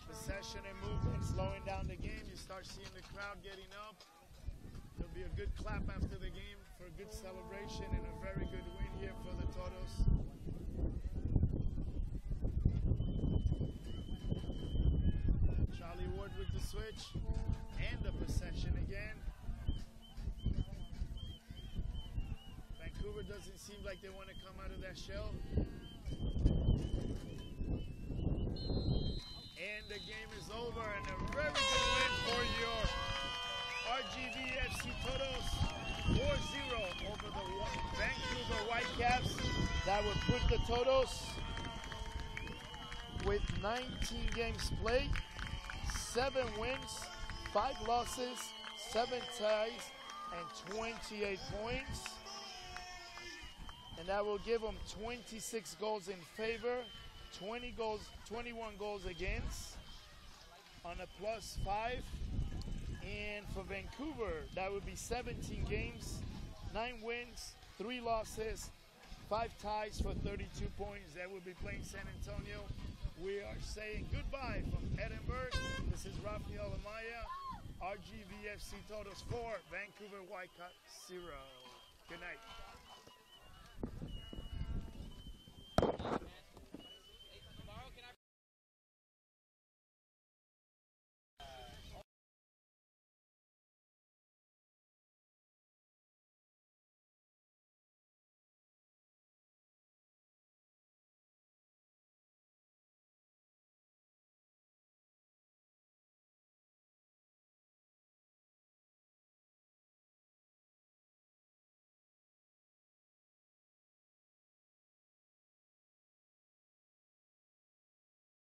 Possession and movement, slowing down the game. You start seeing the crowd getting up. There'll be a good clap after the game for a good celebration and a very good win here for the Toros. Charlie Ward with the switch and the possession again. Vancouver doesn't seem like they want to come out of that shell. And the game is over, and a very good win for your RGV FC Toros, 4-0 over the Vancouver Whitecaps. That would put the Toros with 19 games played, 7 wins, 5 losses, 7 ties, and 28 points. And that will give them 26 goals in favor, 21 goals against on a +5. And for Vancouver, that would be 17 games, 9 wins, 3 losses, 5 ties for 32 points. That will be playing San Antonio. We are saying goodbye from Edinburgh. This is Rafael Amaya, RGVFC Toros 4, Vancouver Whitecaps 0. Good night.